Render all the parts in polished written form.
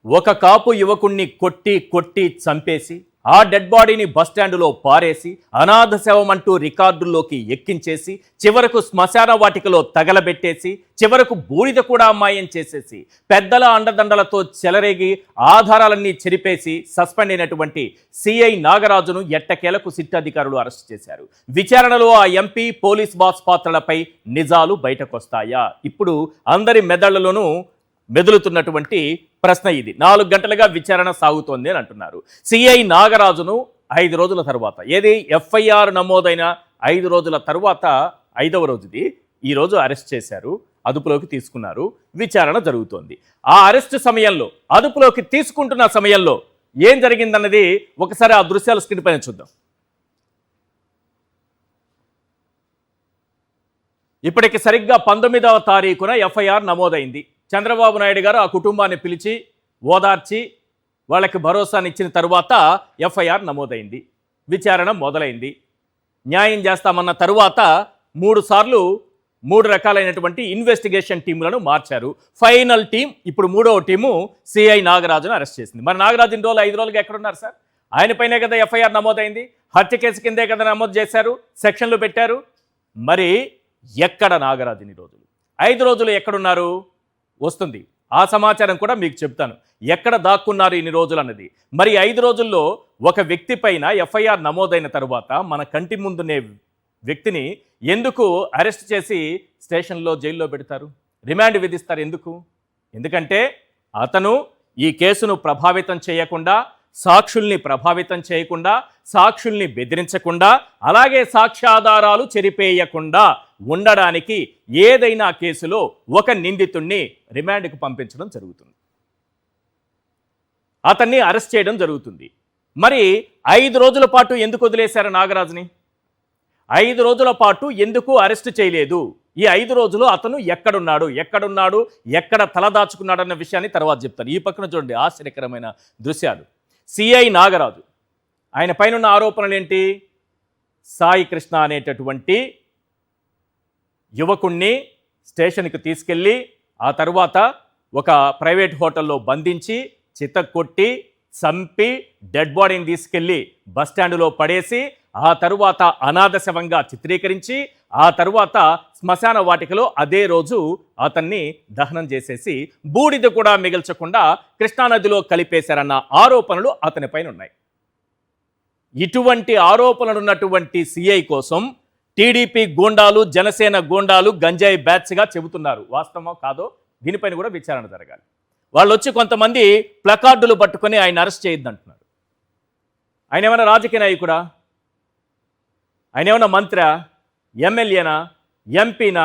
ఒక కాపు యువకుణ్ణి కొట్టి కొట్టి చంపేసి ఆ డెడ్ బాడీని బస్టాండులో పారేసి అనాథ శవమంటూ రికార్డుల్లోకి ఎక్కించేసి చివరకు శ్మశాన వాటికలో తగలబెట్టేసి చివరకు బూడిద కూడా మాయం చేసేసి పెద్దల అండదండలతో చెలరేగి ఆధారాలన్నీ చెరిపేసి సస్పెండ్ అయినటువంటి సిఐ నాగరాజును ఎట్టకేలకు సిట్ అధికారులు అరెస్ట్ చేశారు. విచారణలో ఆ ఎంపీ పోలీస్ బాస్ పాత్రలపై నిజాలు బయటకొస్తాయా? ఇప్పుడు అందరి మెదళ్లలోనూ మెదులుతున్నటువంటి ప్రశ్న ఇది. 4 గంటలుగా విచారణ సాగుతోంది అని అంటున్నారు. సిఐ నాగరాజును 5 రోజుల తర్వాత, ఏది ఎఫ్ఐఆర్ నమోదైన 5 రోజుల తర్వాత 5వ రోజుది ఈరోజు అరెస్ట్ చేశారు, అదుపులోకి తీసుకున్నారు. విచారణ జరుగుతోంది. ఆ అరెస్ట్ సమయంలో, అదుపులోకి తీసుకుంటున్న సమయంలో ఏం జరిగిందన్నది ఒకసారి ఆ దృశ్యాలు స్క్రీన్ పైన చూద్దాం. ఇప్పటికి సరిగ్గా 19వ తారీఖున ఎఫ్ఐఆర్ నమోదైంది. చంద్రబాబు నాయుడు గారు ఆ కుటుంబాన్ని పిలిచి ఓదార్చి వాళ్ళకి భరోసానిచ్చిన తరువాత ఎఫ్ఐఆర్ నమోదైంది. విచారణ మొదలైంది. న్యాయం చేస్తామన్న తరువాత 3 సార్లు 3 రకాలైనటువంటి ఇన్వెస్టిగేషన్ టీములను మార్చారు. ఫైనల్ టీం ఇప్పుడు 3వ టీము సిఐ నాగరాజును అరెస్ట్ చేసింది. మరి నాగరాజు ఇన్ని రోజులు 5 రోజులుగా ఎక్కడున్నారు సార్? ఆయన పైనే కదా ఎఫ్ఐఆర్ నమోదైంది. హత్య కేసు కిందే కదా నమోదు చేశారు, సెక్షన్లు పెట్టారు. మరి ఎక్కడ నాగరాజు ఇన్ని రోజులు? 5 రోజులు ఎక్కడున్నారు? వస్తుంది. ఆ సమాచారం కూడా మీకు చెప్తాను, ఎక్కడ దాక్కున్నారు ఇన్ని రోజులు అన్నది. మరి 5 రోజుల్లో ఒక వ్యక్తి పైన ఎఫ్ఐఆర్ నమోదైన తరువాత మన కంటి ముందునే వ్యక్తిని ఎందుకు అరెస్ట్ చేసి స్టేషన్లో జైల్లో పెడతారు, రిమాండ్ విధిస్తారు? ఎందుకంటే అతను ఈ కేసును ప్రభావితం చేయకుండా, సాక్షుల్ని ప్రభావితం చేయకుండా, సాక్షుల్ని బెదిరించకుండా, అలాగే సాక్ష్యాధారాలు చెరిపేయకుండా ఉండడానికి ఏదైనా కేసులో ఒక నిందితుణ్ణి రిమాండ్కు పంపించడం జరుగుతుంది, అతన్ని అరెస్ట్ చేయడం జరుగుతుంది. మరి 5 రోజుల పాటు ఎందుకు వదిలేశారు నాగరాజుని? 5 రోజుల పాటు ఎందుకు అరెస్ట్ చేయలేదు? ఈ 5 రోజులు అతను ఎక్కడున్నాడు, ఎక్కడ తలదాచుకున్నాడు అన్న విషయాన్ని తర్వాత చెప్తాను. ఈ పక్కన చూడండి ఆశ్చర్యకరమైన దృశ్యాలు. సిఐ నాగరాజు, ఆయన పైన ఉన్న ఆరోపణలు ఏంటి? సాయి కృష్ణ అనేటటువంటి యువకుణ్ణి స్టేషన్కి తీసుకెళ్ళి ఆ తర్వాత ఒక ప్రైవేట్ హోటల్లో బంధించి చితక్కొట్టి చంపి డెడ్ బాడీని తీసుకెళ్ళి బస్టాండులో పడేసి ఆ తరువాత అనాథ శవంగా చిత్రీకరించి ఆ తరువాత శ్మశాన వాటికలో అదే రోజు అతన్ని దహనం చేసేసి బూడిద కూడా మిగల్చకుండా కృష్ణానదిలో కలిపేశారన్న ఆరోపణలు అతనిపైన ఉన్నాయి. ఇటువంటి ఆరోపణలున్నటువంటి సిఐ కోసం టీడీపీ గూండాలు, జనసేన గూండాలు గంజాయి బ్యాచ్గా చెబుతున్నారు. వాస్తవం కాదో దీనిపైన కూడా విచారణ జరగాలి. వాళ్ళు వచ్చి కొంతమంది ప్లకార్డులు పట్టుకొని ఆయన అరెస్ట్ చేయొద్దంటున్నారు. ఆయన ఏమైనా రాజకీయ నాయకుడా? ఆయన ఏమైనా మంత్రా, ఎమ్మెల్యేనా, ఎంపీనా,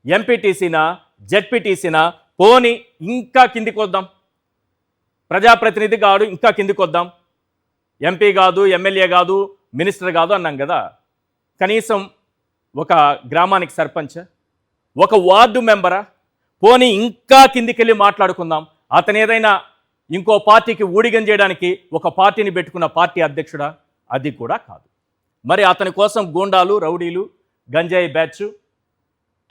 ఎంపీటీసీనా, జెడ్పీటీసీనా? పోని ఇంకా కిందికి వద్దాం, ప్రజాప్రతినిధి కాదు, ఇంకా కిందికి వద్దాం. ఎంపీ కాదు, ఎమ్మెల్యే కాదు, మినిస్టర్ కాదు అన్నాం కదా. కనీసం ఒక గ్రామానికి సర్పంచ్, ఒక వార్డు మెంబరా? పోనీ ఇంకా కిందికెళ్ళి మాట్లాడుకుందాం. అతను ఏదైనా ఇంకో పార్టీకి ఊడిగం చేయడానికి ఒక పార్టీని పెట్టుకున్న పార్టీ అధ్యక్షుడా? అది కూడా కాదు. మరి అతని కోసం గూండాలు, రౌడీలు, గంజాయి బ్యాచ్,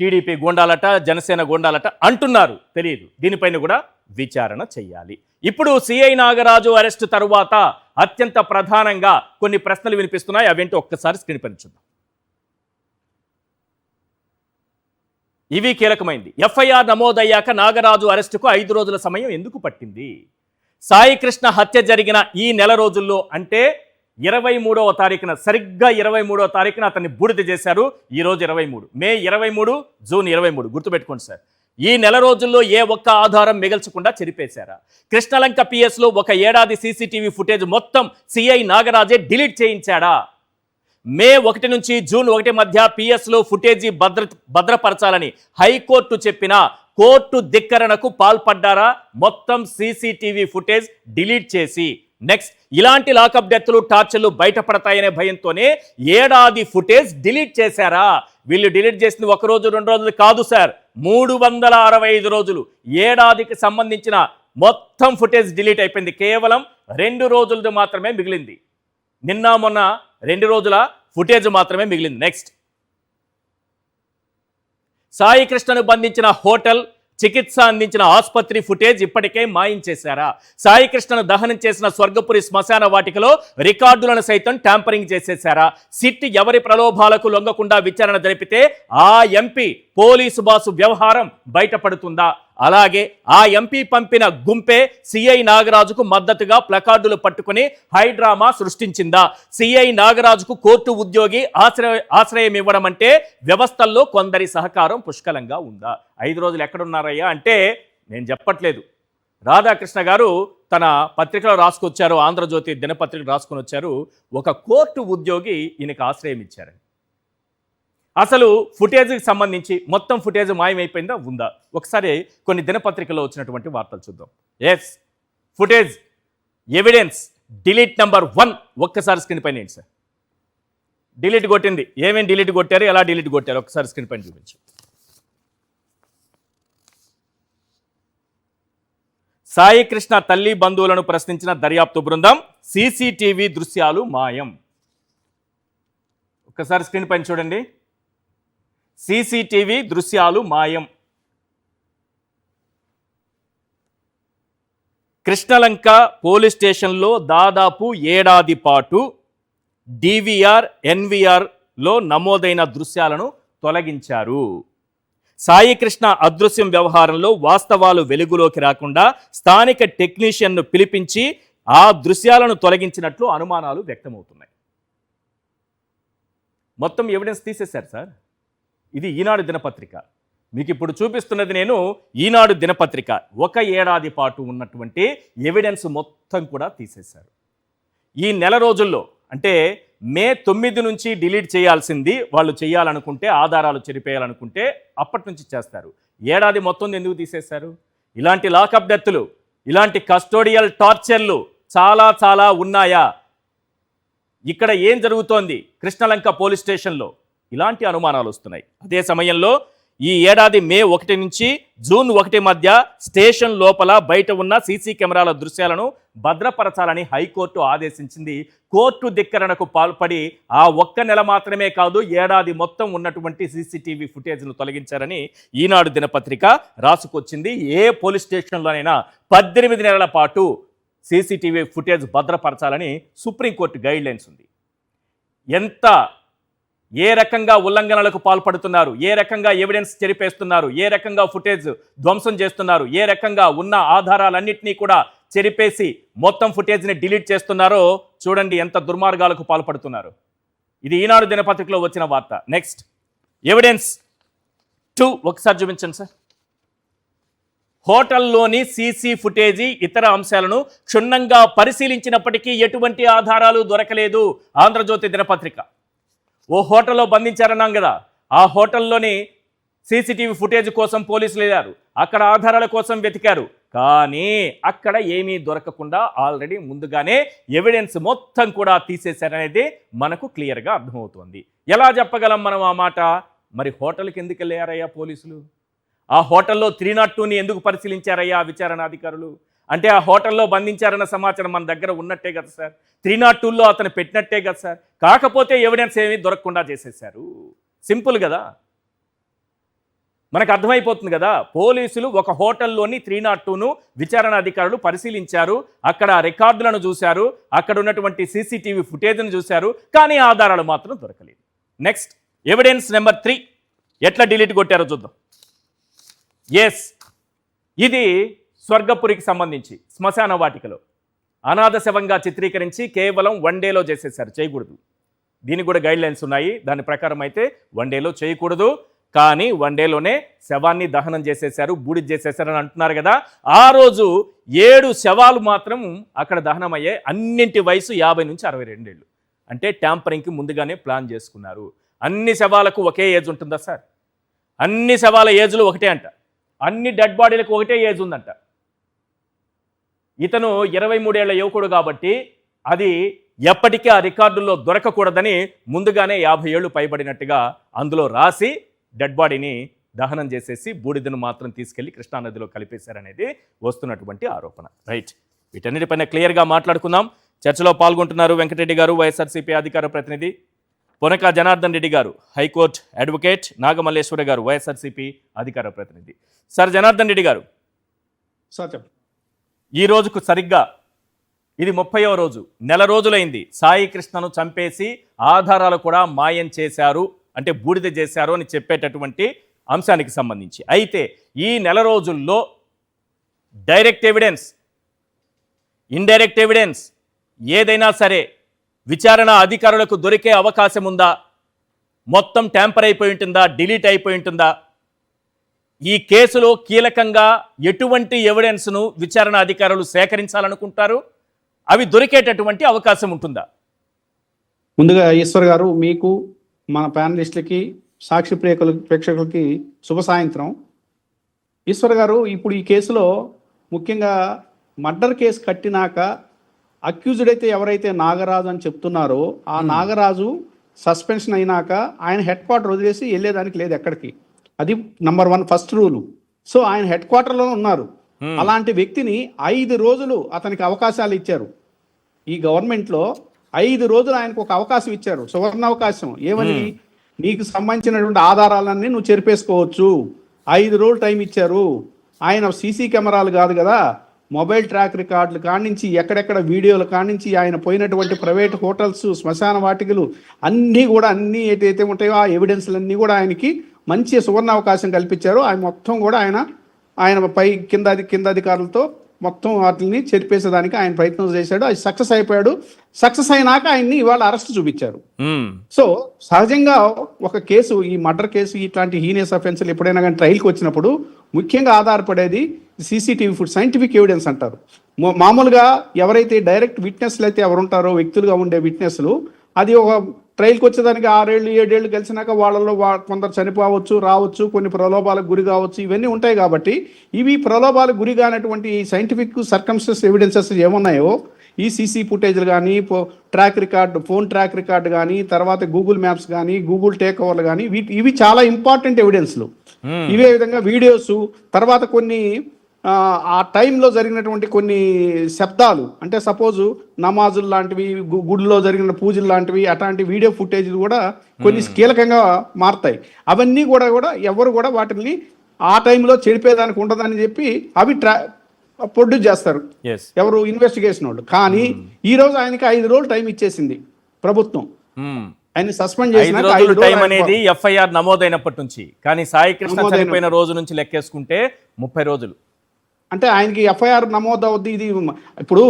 టీడీపీ గూండాలట, జనసేన గూండాలట అంటున్నారు. తెలియదు. దీనిపైన కూడా విచారణ చెయ్యాలి. ఇప్పుడు సిఐ నాగరాజు అరెస్టు తరువాత అత్యంత ప్రధానంగా కొన్ని ప్రశ్నలు వినిపిస్తున్నాయి. అవేంటో ఒక్కసారి స్క్రీన్ పైన చూద్దాం. ఇవి కీలకమైంది. ఎఫ్ఐఆర్ నమోదయ్యాక నాగరాజు అరెస్టుకు 5 రోజుల సమయం ఎందుకు పట్టింది? సాయి కృష్ణ హత్య జరిగిన ఈ నెల రోజుల్లో, అంటే 23వ తారీఖున, సరిగ్గా 23వ తారీఖున అతన్ని బూడిద చేశారు. ఈరోజు 23, మే 23, జూన్ 23. గుర్తుపెట్టుకోండి సార్. ఈ నెల రోజుల్లో ఏ ఒక్క ఆధారం మిగల్చకుండా చెరిపేశారా? కృష్ణలంక పిఎస్లో 1 ఏడాది సీసీటీవీ ఫుటేజ్ మొత్తం సిఐ నాగరాజే డిలీట్ చేయించాడా? మే 1 నుంచి జూన్ 1 మధ్య పిఎస్లో ఫుటేజీ భద్రపరచాలని హైకోర్టు చెప్పినా కోర్టు ధిక్కరణకు పాల్పడ్డారా? మొత్తం సీసీటీవీ ఫుటేజ్ డిలీట్ చేసి, నెక్స్ట్ ఇలాంటి లాకప్ డెత్లు, టార్చర్లు బయటపడతాయనే భయంతోనే ఏడాది ఫుటేజ్ డిలీట్ చేశారా? వీళ్ళు డిలీట్ చేసింది 1 రోజు 2 రోజులు కాదు సార్, 365 రోజులు. ఏడాదికి సంబంధించిన మొత్తం ఫుటేజ్ డిలీట్ అయిపోయింది. కేవలం 2 రోజులది మాత్రమే మిగిలింది. నిన్న మొన్న 2 రోజుల ఫుటేజ్ మాత్రమే మిగిలింది. నెక్స్ట్, సాయి కృష్ణను బంధించిన హోటల్, చికిత్స అందించిన ఆసుపత్రి ఫుటేజ్ ఇప్పటికే మాయించేశారా? సాయి కృష్ణను దహనం చేసిన స్వర్గపురి శ్మశాన వాటికలో రికార్డులను సైతం ట్యాంపరింగ్ చేసేశారా? సిట్ ఎవరి ప్రలోభాలకు లొంగకుండా విచారణ జరిపితే ఆ ఎంపీ పోలీసు బాసు వ్యవహారం బయటపడుతుందా? అలాగే ఆ ఎంపీ పంపిన గుంపే సిఐ నాగరాజుకు మద్దతుగా ప్లకార్డులు పట్టుకుని హైడ్రామా సృష్టించిందా? సిఐ నాగరాజుకు కోర్టు ఉద్యోగి ఆశ్రయం ఇవ్వడం అంటే వ్యవస్థల్లో కొందరి సహకారం పుష్కలంగా ఉందా? 5 రోజులు ఎక్కడున్నారయ్యా అంటే నేను చెప్పట్లేదు. రాధాకృష్ణ గారు తన పత్రికలో రాసుకొచ్చారు, ఆంధ్రజ్యోతి దినపత్రిక రాసుకొని వచ్చారు, ఒక కోర్టు ఉద్యోగి ఈయనకు ఆశ్రయం ఇచ్చారని. అసలు ఫుటేజ్కి సంబంధించి మొత్తం ఫుటేజ్ మాయమైపోయిందా ఉందా? ఒకసారి కొన్ని దినపత్రికల్లో వచ్చినటువంటి వార్తలు చూద్దాం. Yes, footage evidence delete number 1 ఒక్కసారి స్క్రీన్ పైన ఏంటి సార్? డిలీట్ కొట్టింది, ఏమేమి డిలీట్ కొట్టారు, ఎలా డిలీట్ కొట్టారు ఒక్కసారి స్క్రీన్ పైన చూపించు. సాయి కృష్ణ తల్లి బంధువులను ప్రశ్నించిన దర్యాప్తు బృందం, సీసీటీవీ దృశ్యాలు మాయం. ఒక్కసారి స్క్రీన్ పైన చూడండి. సీసీటీవీ దృశ్యాలు మాయం. కృష్ణలంక పోలీస్ స్టేషన్లో దాదాపు ఏడాది పాటు డివిఆర్ ఎన్విఆర్లో నమోదైన దృశ్యాలను తొలగించారు. సాయి కృష్ణ అదృశ్యం వ్యవహారంలో వాస్తవాలు వెలుగులోకి రాకుండా స్థానిక టెక్నీషియన్ను పిలిపించి ఆ దృశ్యాలను తొలగించినట్లు అనుమానాలు వ్యక్తమవుతున్నాయి. మొత్తం ఎవిడెన్స్ తీసేశారు సార్. ఇది ఈనాడు దినపత్రిక. మీకు ఇప్పుడు చూపిస్తున్నది నేను ఈనాడు దినపత్రిక. 1 ఏడాది పాటు ఉన్నటువంటి ఎవిడెన్స్ మొత్తం కూడా తీసేశారు. ఈ నెల రోజుల్లో అంటే మే 9 నుంచి డిలీట్ చేయాల్సింది వాళ్ళు చేయాలనుకుంటే, ఆధారాలు చెరిపేయాలనుకుంటే అప్పటి నుంచి చేస్తారు. ఏడాది మొత్తం ఎందుకు తీసేశారు? ఇలాంటి లాకప్ డెత్తులు, ఇలాంటి కస్టోడియల్ టార్చర్లు చాలా చాలా ఉన్నాయా? ఇక్కడ ఏం జరుగుతోంది కృష్ణలంక పోలీస్ స్టేషన్లో? ఇలాంటి అనుమానాలు వస్తున్నాయి. అదే సమయంలో ఈ ఏడాది మే 1 నుంచి జూన్ 1 మధ్య స్టేషన్ లోపల బయట ఉన్న సీసీ కెమెరాల దృశ్యాలను భద్రపరచాలని హైకోర్టు ఆదేశించింది. కోర్టు ధిక్కరణకు పాల్పడి ఆ 1 నెల మాత్రమే కాదు, ఏడాది మొత్తం ఉన్నటువంటి సీసీటీవీ ఫుటేజ్ను తొలగించారని ఈనాడు దినపత్రిక రాసుకొచ్చింది. ఏ పోలీస్ స్టేషన్లోనైనా 18 నెలల పాటు సీసీటీవీ ఫుటేజ్ భద్రపరచాలని సుప్రీంకోర్టు గైడ్లైన్స్ ఉంది. ఏ రకంగా ఉల్లంఘనలకు పాల్పడుతున్నారు, ఏ రకంగా ఎవిడెన్స్ చెరిపేస్తున్నారు, ఏ రకంగా ఫుటేజ్ ధ్వంసం చేస్తున్నారు, ఏ రకంగా ఉన్న ఆధారాలన్నింటినీ కూడా చెరిపేసి మొత్తం ఫుటేజ్ని డిలీట్ చేస్తున్నారో చూడండి, ఎంత దుర్మార్గాలకు పాల్పడుతున్నారు. ఇది ఈనాడు దినపత్రికలో వచ్చిన వార్త. నెక్స్ట్ ఎవిడెన్స్ 2 ఒకసారి చూపించండి సార్. హోటల్లోని సీసీ ఫుటేజీ ఇతర అంశాలను క్షుణ్ణంగా పరిశీలించినప్పటికీ ఎటువంటి ఆధారాలు దొరకలేదు. ఆంధ్రజ్యోతి దినపత్రిక. ఓ హోటల్లో బంధించారన్నాం కదా, ఆ హోటల్లోని సీసీటీవీ ఫుటేజ్ కోసం పోలీసులు వెళ్ళారు, అక్కడ ఆధారాల కోసం వెతికారు, కానీ అక్కడ ఏమీ దొరకకుండా ఆల్రెడీ ముందుగానే ఎవిడెన్స్ మొత్తం కూడా తీసేశారనేది మనకు క్లియర్గా అర్థమవుతోంది. ఎలా చెప్పగలం మనం ఆ మాట? మరి హోటల్కి ఎందుకు వెళ్ళారయ్యా పోలీసులు? ఆ హోటల్లో 302ని ఎందుకు పరిశీలించారయ్యా విచారణ అధికారులు? అంటే ఆ హోటల్లో బంధించారన్న సమాచారం మన దగ్గర ఉన్నట్టే కదా సార్, 302లో అతను పెట్టినట్టే కదా సార్. కాకపోతే ఎవిడెన్స్ ఏమీ దొరకకుండా చేసేశారు. సింపుల్ కదా, మనకు అర్థమైపోతుంది కదా. పోలీసులు ఒక హోటల్లోని 302ను విచారణ అధికారులు పరిశీలించారు, అక్కడ రికార్డులను చూశారు, అక్కడ ఉన్నటువంటి సీసీటీవీ ఫుటేజ్ను చూశారు, కానీ ఆధారాలు మాత్రం దొరకలేదు. నెక్స్ట్ ఎవిడెన్స్ నెంబర్ 3 ఎట్లా డిలీట్ కొట్టారో చూద్దాం. ఎస్, ఇది స్వర్గపురికి సంబంధించి శ్మశాన వాటికలో అనాథ శవంగా చిత్రీకరించి కేవలం 1 డేలో చేసేసారు. చేయకూడదు, దీనికి కూడా గైడ్లైన్స్ ఉన్నాయి. దాని ప్రకారం అయితే 1 డేలో చేయకూడదు, కానీ 1 డేలోనే శవాన్ని దహనం చేసేశారు, బూడిద చేసేశారని అంటున్నారు కదా. ఆ రోజు 7 శవాలు మాత్రం అక్కడ దహనం అయ్యాయి. అన్నింటి వయసు 50 నుంచి 62 ఏళ్ళు. అంటే ట్యాంపరింగ్కి ముందుగానే ప్లాన్ చేసుకున్నారు. అన్ని శవాలకు ఒకే ఏజ్ ఉంటుందా సార్? అన్ని శవాల ఏజ్లు ఒకటే అంట, అన్ని డెడ్ బాడీలకు ఒకటే ఏజ్ ఉందంట. ఇతను 23 ఏళ్ల యువకుడు కాబట్టి అది ఎప్పటికీ ఆ రికార్డుల్లో దొరకకూడదని ముందుగానే 50 ఏళ్ళు పైబడినట్టుగా అందులో రాసి డెడ్ బాడీని దహనం చేసేసి బూడిదను మాత్రం తీసుకెళ్లి కృష్ణానదిలో కలిపేశారనేది వస్తున్నటువంటి ఆరోపణ. రైట్, వీటన్నిటిపైన క్లియర్గా మాట్లాడుకుందాం. చర్చలో పాల్గొంటున్నారు వెంకటరెడ్డి గారు, వైఎస్ఆర్సీపీ అధికార ప్రతినిధి. పొనక జనార్దన్ రెడ్డి గారు హైకోర్టు అడ్వకేట్, నాగమల్లేశ్వర గారు వైఎస్ఆర్సీపీ అధికార ప్రతినిధి. సార్ జనార్దన్ రెడ్డి గారు, సార్ చెప్పండి. ఈ రోజుకు సరిగ్గా ఇది 30వ రోజు, నెల రోజులైంది సాయి కృష్ణను చంపేసి ఆధారాలు కూడా మాయం చేశారు, అంటే బూడిద చేశారు అని చెప్పేటటువంటి అంశానికి సంబంధించి. అయితే ఈ నెల రోజుల్లో డైరెక్ట్ ఎవిడెన్స్, ఇండైరెక్ట్ ఎవిడెన్స్ ఏదైనా సరే విచారణ అధికారులకు దొరికే అవకాశం ఉందా? మొత్తం ట్యాంపర్ అయిపోయి ఉంటుందా? డిలీట్ అయిపోయి ఉంటుందా? ఈ కేసులో కీలకంగా ఎటువంటి ఎవిడెన్స్ను విచారణ అధికారులు సేకరించాలనుకుంటారు? అవి దొరికేటటువంటి అవకాశం ఉంటుందా? ముందుగా ఈశ్వర్ గారు, మీకు, మన ప్యానలిస్టులకి, సాక్షి ప్రేక్షకులకి శుభ సాయంత్రం. ఈశ్వర్ గారు, ఇప్పుడు ఈ కేసులో ముఖ్యంగా మర్డర్ కేసు కట్టినాక అక్యూజ్డ్ అయితే ఎవరైతే నాగరాజు అని చెప్తున్నారో ఆ నాగరాజు సస్పెన్షన్ అయినాక ఆయన హెడ్ క్వార్టర్ వదిలేసి వెళ్ళేదానికి లేదు ఎక్కడికి. అది నంబర్ 1 ఫస్ట్ రూలు. సో ఆయన హెడ్ క్వార్టర్లో ఉన్నారు. అలాంటి వ్యక్తిని 5 రోజులు అతనికి అవకాశాలు ఇచ్చారు. ఈ గవర్నమెంట్లో 5 రోజులు ఆయనకు ఒక అవకాశం ఇచ్చారు, సువర్ణ అవకాశం. ఏమని? నీకు సంబంధించినటువంటి ఆధారాలన్నీ నువ్వు చెరిపేసుకోవచ్చు. 5 రోజులు టైం ఇచ్చారు. ఆయన సీసీ కెమెరాలు కాదు కదా, మొబైల్ ట్రాక్ రికార్డులు కానించి, ఎక్కడెక్కడ వీడియోలు కానించి, ఆయన పోయినటువంటి ప్రైవేట్ హోటల్స్, శ్మశాన వాటికలు అన్నీ ఏదైతే ఉంటాయో ఆ ఎవిడెన్స్లన్నీ కూడా ఆయనకి మంచి సువర్ణ అవకాశం కల్పించారు. ఆయన మొత్తం కూడా ఆయన పై కింద అధికారులతో మొత్తం వాటిని చెరిపేసేదానికి ఆయన ప్రయత్నం చేశాడు. అది సక్సెస్ అయిపోయాడు. సక్సెస్ అయినాక ఆయన్ని ఇవాళ అరెస్ట్ చూపించారు. సో సహజంగా ఒక కేసు, ఈ మర్డర్ కేసు, ఇట్లాంటి హీనియస్ అఫెన్స్లు ఎప్పుడైనా కానీ ట్రయల్కి వచ్చినప్పుడు ముఖ్యంగా ఆధారపడేది CCTV ఫుడ్, సైంటిఫిక్ ఎవిడెన్స్ అంటారు. మామూలుగా ఎవరైతే డైరెక్ట్ విట్నెస్లు అయితే ఎవరుంటారో, వ్యక్తులుగా ఉండే విట్నెస్లు, అది ఒక ట్రయల్కి వచ్చేదానికి 6 ఏళ్ళు 7 ఏళ్ళు కలిసినాక వాళ్ళలో కొందరు చనిపోవచ్చు, రావచ్చు, కొన్ని ప్రలోభాలకు గురి కావచ్చు, ఇవన్నీ ఉంటాయి. కాబట్టి ఇవి ప్రలోభాలకు గురి కానటువంటి సైంటిఫిక్ సర్కమ్స్టెన్స్ ఎవిడెన్సెస్ ఏమున్నాయో, ఈ సీసీ ఫుటేజ్లు కానీ, track record, phone track record కానీ, తర్వాత గూగుల్ మ్యాప్స్ కానీ, గూగుల్ టేక్ ఓవర్లు కానీ, ఇవి చాలా ఇంపార్టెంట్ ఎవిడెన్స్లు. ఇవే విధంగా వీడియోస్, తర్వాత కొన్ని ఆ టైంలో జరిగినటువంటి కొన్ని శబ్దాలు, అంటే సపోజు నమాజులు లాంటివి, గుడిలో జరిగిన పూజలు లాంటివి, అట్లాంటి వీడియో ఫుటేజ్లు కూడా కొన్ని కీలకంగా మారుతాయి. అవన్నీ కూడా ఎవరు కూడా వాటిని ఆ టైంలో చెడిపేదానికి ఉండదని చెప్పి అవి ప్రొడ్యూస్ చేస్తారు ఎవరు, ఇన్వెస్టిగేషన్ వాళ్ళు. కానీ ఈ రోజు ఆయనకి 5 రోజులు టైం ఇచ్చేసింది ప్రభుత్వం. ఆయన సస్పెండ్ చేసిన టైం అనేది ఎఫ్ఐఆర్ నమోదైనప్పటి నుంచి, కానీ సాయి కృష్ణ చనిపోయిన రోజు నుంచి లెక్కేసుకుంటే 30 రోజులు. అంటే ఆయనకి ఎఫ్ఐఆర్ నమోదవుద్ది. ఇది ఇప్పుడు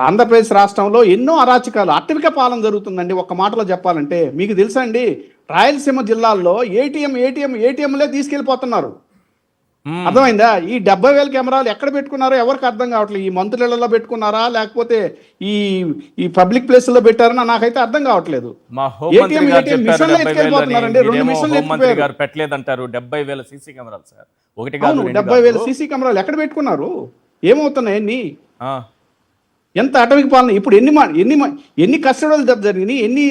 ఆంధ్రప్రదేశ్ రాష్ట్రంలో ఎన్నో అరాచకాలు, అటవిక పాలన జరుగుతుందండి. ఒక్క మాటలో చెప్పాలంటే మీకు తెలుసా అండి, రాయలసీమ జిల్లాల్లో ఏటీఎంలే తీసుకెళ్ళిపోతున్నారు. అర్థమైందా? ఈ 70,000 కెమెరాలు ఎక్కడ పెట్టుకున్నారో ఎవరికి అర్థం కావట్లేదు. ఈ మంత్రులలో పెట్టుకున్నారా, లేకపోతే ఈ పబ్లిక్ ప్లేస్ లో పెట్టారని నాకైతే అర్థం కావట్లేదు. పెట్టలేదంటారు 70,000 సీసీ కెమెరాలు సార్. 70,000 సీసీ కెమెరాలు ఎక్కడ పెట్టుకున్నారు? ఏమవుతున్నాయి అన్ని? ఎంత అటవిక పాలన! ఇప్పుడు ఎన్ని కస్టడీలు జరిగినాయి, ఎన్ని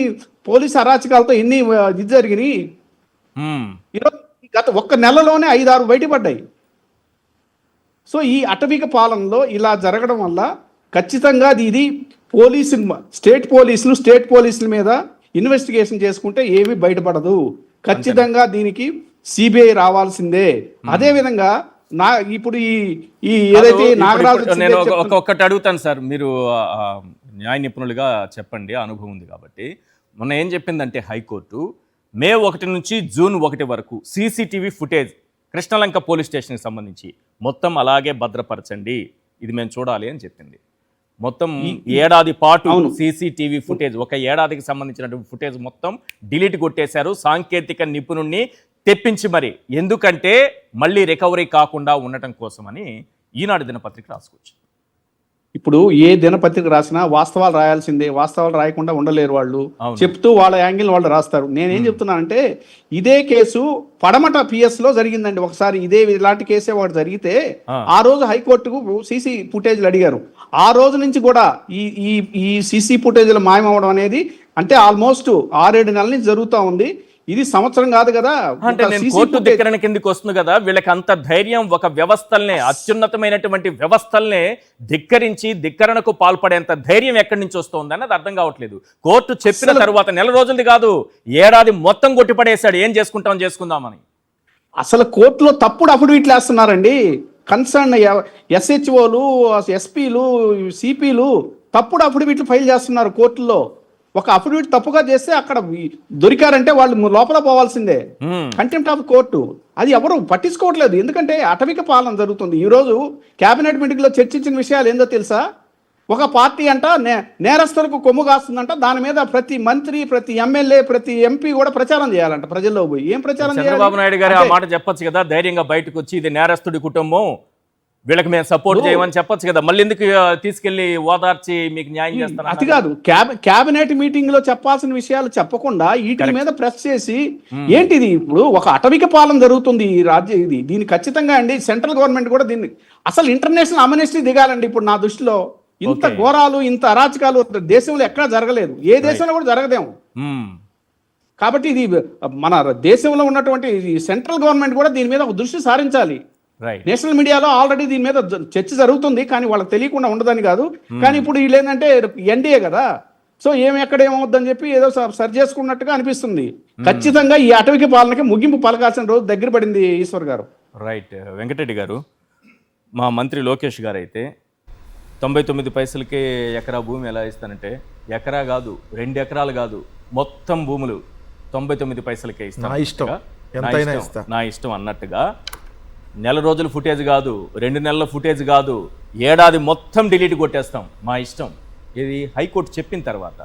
పోలీసు అరాచకాలతో ఎన్ని ఇది జరిగినాయి. ఈరోజు గత ఒక్క నెలలోనే 5-6 బయటపడ్డాయి. సో ఈ అటవిక పాలనలో ఇలా జరగడం వల్ల ఖచ్చితంగా ఇది స్టేట్ పోలీసుల మీద ఇన్వెస్టిగేషన్ చేసుకుంటే ఏమీ బయటపడదు. ఖచ్చితంగా దీనికి సిబిఐ రావాల్సిందే. అదేవిధంగా ఇప్పుడు ఈ ఏదైతే నాగరాజు, నేను ఒక్కటి అడుగుతాను సార్, మీరు న్యాయ నిపుణులుగా చెప్పండి, అనుభవం ఉంది కాబట్టి. మొన్న ఏం చెప్పిందంటే హైకోర్టు, మే 1 నుంచి జూన్ 1 వరకు CCTV ఫుటేజ్ కృష్ణలంక పోలీస్ స్టేషన్కి సంబంధించి మొత్తం అలాగే భద్రపరచండి, ఇది మేము చూడాలి అని చెప్పింది. మొత్తం ఏడాది పాటు CCTV ఫుటేజ్, ఒక ఏడాదికి సంబంధించినటువంటి ఫుటేజ్ మొత్తం డిలీట్ కొట్టేశారు సాంకేతిక నిపుణుణ్ణి తెప్పించి. మరి ఎందుకంటే మళ్ళీ రికవరీ కాకుండా ఉండటం కోసమని ఈనాడు దినపత్రిక రాసుకోవచ్చు. ఇప్పుడు ఏ దినపత్రిక రాసినా వాస్తవాలు రాయాల్సిందే, వాస్తవాలు రాయకుండా ఉండలేరు వాళ్ళు. చెప్తూ వాళ్ళ యాంగిల్ వాళ్ళు రాస్తారు. నేనేం చెప్తున్నానంటే, ఇదే కేసు పడమట PS లో జరిగిందండి ఒకసారి. ఇలాంటి కేసే ఒకటి జరిగితే ఆ రోజు హైకోర్టుకు సీసీ ఫుటేజ్లు అడిగారు. ఆ రోజు నుంచి కూడా ఈ సీసీ ఫుటేజ్లు మాయమవడం అనేది అంటే ఆల్మోస్ట్ 6-7 నెలల నుంచి జరుగుతూ ఉంది. ఇది సంవత్సరం కాదు కదా. అంటే ఒక నేను CC కోర్టు footage- ధిక్కరణ కిందకి వస్తుంది కదా, వీళ్ళకి అంత ధైర్యం ఒక వ్యవస్థల్నే, అత్యున్నతమైనటువంటి వ్యవస్థల్నే ధిక్కరించి ధిక్కరణకు పాల్పడేంత ధైర్యం ఎక్కడి నుంచి వస్తుంది అన్నది అర్థం కావట్లేదు. కోర్టు చెప్పిన తర్వాత నెల రోజులది కాదు, ఏడాది మొత్తం కొట్టిపడేశాడు. ఏం చేసుకుందామని. అసలు కోర్టులో తప్పుడు అఫిడవిట్లు వేస్తున్నారండి. కన్సర్న్ SHOలు, SPలు, CPలు తప్పుడు అఫిడవిట్లు ఫైల్ చేస్తున్నారు కోర్టుల్లో. ఒక అఫిడవిట్ తప్పుగా చేస్తే అక్కడ దొరికారంటే వాళ్ళు లోపల పోవాల్సిందే. Contempt of court. అది ఎవరు పట్టించుకోవట్లేదు. ఎందుకంటే అటవిక పాలన జరుగుతుంది. ఈరోజు కేబినెట్ మీటింగ్లో చర్చించిన విషయాలు ఏందో తెలుసా? ఒక పార్టీ అంట నేరస్తులకు కొమ్ము కాస్తుందంట. దాని మీద ప్రతి మంత్రి, ప్రతి ఎమ్మెల్యే, ప్రతి MP కూడా ప్రచారం చేయాలంట ప్రజల్లో పోయి. ఏం ప్రచారం చేయాలి? చంద్రబాబు నాయుడు గారు ఆ మాట చెప్పొచ్చు కదా, ధైర్యంగా బయటకు వచ్చి ఇది నేరస్తుడి కుటుంబం, వీళ్ళకి మేము సపోర్ట్ చేయమని చెప్పొచ్చు కదా. మళ్ళీ ఎందుకు తీసుకెళ్లి ఓదార్చి మీకు న్యాయం చేస్తాను? అది కాదు, కేబినెట్ మీటింగ్ లో చెప్పాల్సిన విషయాలు చెప్పకుండా వీటి మీద ప్రెస్ చేసి ఏంటిది? ఇప్పుడు ఒక అటవిక పాలన జరుగుతుంది ఈ రాజ్యం. దీన్ని ఖచ్చితంగా అండి సెంట్రల్ గవర్నమెంట్ కూడా దీన్ని అసలు ఇంటర్నేషనల్ అమ్నెస్టీ దిగాలండి. ఇప్పుడు నా దృష్టిలో ఇంత ఘోరాలు, ఇంత అరాచకాలు దేశంలో ఎక్కడా జరగలేదు. ఏ దేశంలో కూడా జరగదేమో. కాబట్టి ఇది మన దేశంలో ఉన్నటువంటి సెంట్రల్ గవర్నమెంట్ కూడా దీని మీద ఒక దృష్టి సారించాలి. నేషనల్ మీడియాలో ఆల్రెడీ దీని మీద చర్చ జరుగుతుంది, కానీ వాళ్ళకి తెలియకుండా ఉండదని కాదు. కానీ ఇప్పుడు వీళ్ళు ఏంటంటే NDA కదా, సో ఎక్కడ ఏమవుద్దని చెప్పి ఏదో సరి చేసుకున్నట్టుగా అనిపిస్తుంది. ఖచ్చితంగా ఈ అటవిక పాలనకి ముగింపు పలకాల్సిన రోజు దగ్గర పడింది ఈశ్వర్ గారు. రైట్. వెంకటరెడ్డి గారు, మా మంత్రి లోకేష్ గారు అయితే 99 పైసలకే ఎకరా భూమి ఎలా ఇస్తానంటే, ఎకరా కాదు 2 ఎకరాలు కాదు, మొత్తం భూములు 99 పైసలకే ఇస్తాను, నా ఇష్టం అన్నట్టుగా నెల రోజుల ఫుటేజ్ కాదు, 2 నెలల ఫుటేజ్ కాదు, ఏడాది మొత్తం డిలీట్ కొట్టేస్తాం మా ఇష్టం. ఇది హైకోర్టు చెప్పిన తర్వాత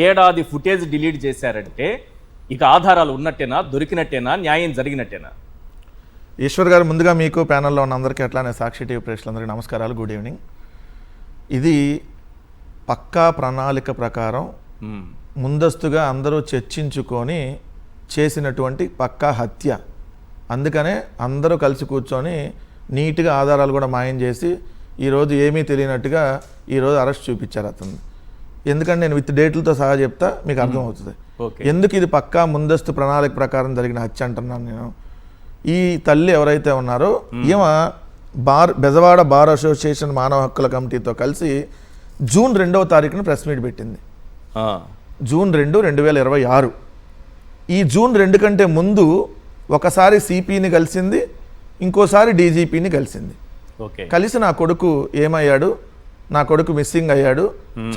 ఏడాది ఫుటేజ్ డిలీట్ చేశారంటే ఇక ఆధారాలు ఉన్నట్టేనా, దొరికినట్టేనా, న్యాయం జరిగినట్టేనా? ఈశ్వర్ గారు, ముందుగా మీకు ప్యానల్లో ఉన్న అందరికీ అట్లానే సాక్షి టీవీ ప్రేక్షకులందరికీ నమస్కారాలు, గుడ్ ఈవినింగ్. ఇది పక్కా ప్రణాళిక ప్రకారం ముందస్తుగా అందరూ చర్చించుకొని చేసినటువంటి పక్కా హత్య. అందుకనే అందరూ కలిసి కూర్చొని నీట్గా ఆధారాలు కూడా మాయం చేసి ఈరోజు ఏమీ తెలియనట్టుగా ఈరోజు అరెస్ట్ చూపించారు అతను. ఎందుకంటే నేను విత్ డేట్లతో సహా చెప్తా, మీకు అర్థమవుతుంది ఎందుకు ఇది పక్కా ముందస్తు ప్రణాళిక ప్రకారం జరిగిన హత్య అంటున్నాను నేను. ఈ తల్లి ఎవరైతే ఉన్నారో ఈమె బెజవాడ బార్ అసోసియేషన్ మానవ హక్కుల కమిటీతో కలిసి జూన్ 2వ తారీఖున ప్రెస్ మీట్ పెట్టింది. జూన్ 2, 2026. ఈ జూన్ 2 కంటే ముందు ఒకసారి CPని కలిసింది, ఇంకోసారి DGPని కలిసింది. కలిసి నా కొడుకు ఏమయ్యాడు, నా కొడుకు మిస్సింగ్ అయ్యాడు,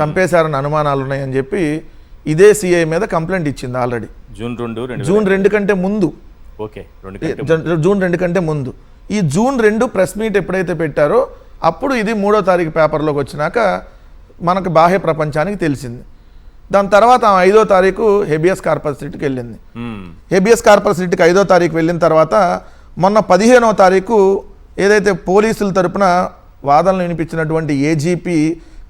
చంపేశారని అనుమానాలు ఉన్నాయని చెప్పి ఇదే CI మీద కంప్లైంట్ ఇచ్చింది ఆల్రెడీ. జూన్ 2 కంటే ముందు. జూన్ 2 కంటే ముందు. ఈ జూన్ 2 ప్రెస్ మీట్ ఎప్పుడైతే పెట్టారో అప్పుడు ఇది 3వ తారీఖు పేపర్లోకి వచ్చినాక మనకు బాహ్య ప్రపంచానికి తెలిసింది. దాని తర్వాత 5వ తారీఖు హెబియస్ కార్పస్ రిట్కి వెళ్ళింది. హెబియస్ కార్పస్ రిట్కి 5వ తారీఖు వెళ్ళిన తర్వాత మొన్న 15వ తారీఖు ఏదైతే పోలీసుల తరపున వాదనలు వినిపించినటువంటి AGP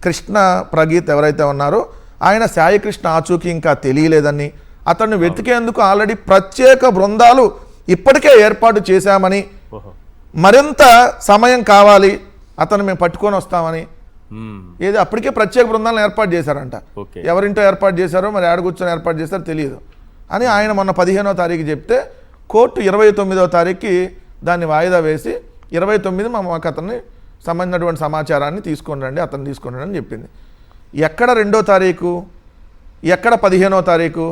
కృష్ణ ప్రగీత్ ఎవరైతే ఉన్నారో ఆయన సాయికృష్ణ ఆచూకీ ఇంకా తెలియలేదని, అతన్ని వెతికేందుకు ఆల్రెడీ ప్రత్యేక బృందాలు ఇప్పటికే ఏర్పాటు చేశామని, మరింత సమయం కావాలి, అతను మేము పట్టుకొని వస్తామని ఏది అప్పటికే ప్రత్యేక బృందాలను ఏర్పాటు చేశారంట. ఎవరింటో ఏర్పాటు చేశారో మరి ఆడ కూర్చొని ఏర్పాటు చేశారో తెలియదు అని ఆయన మొన్న 15వ తారీఖు చెప్తే కోర్టు 29వ తారీఖుకి దాన్ని వాయిదా వేసి 29 మాకు అతన్ని సంబంధించినటువంటి సమాచారాన్ని తీసుకొని రండి, అతను తీసుకొని రండి అని చెప్పింది. ఎక్కడ 2వ తారీఖు, ఎక్కడ 15వ తారీఖు?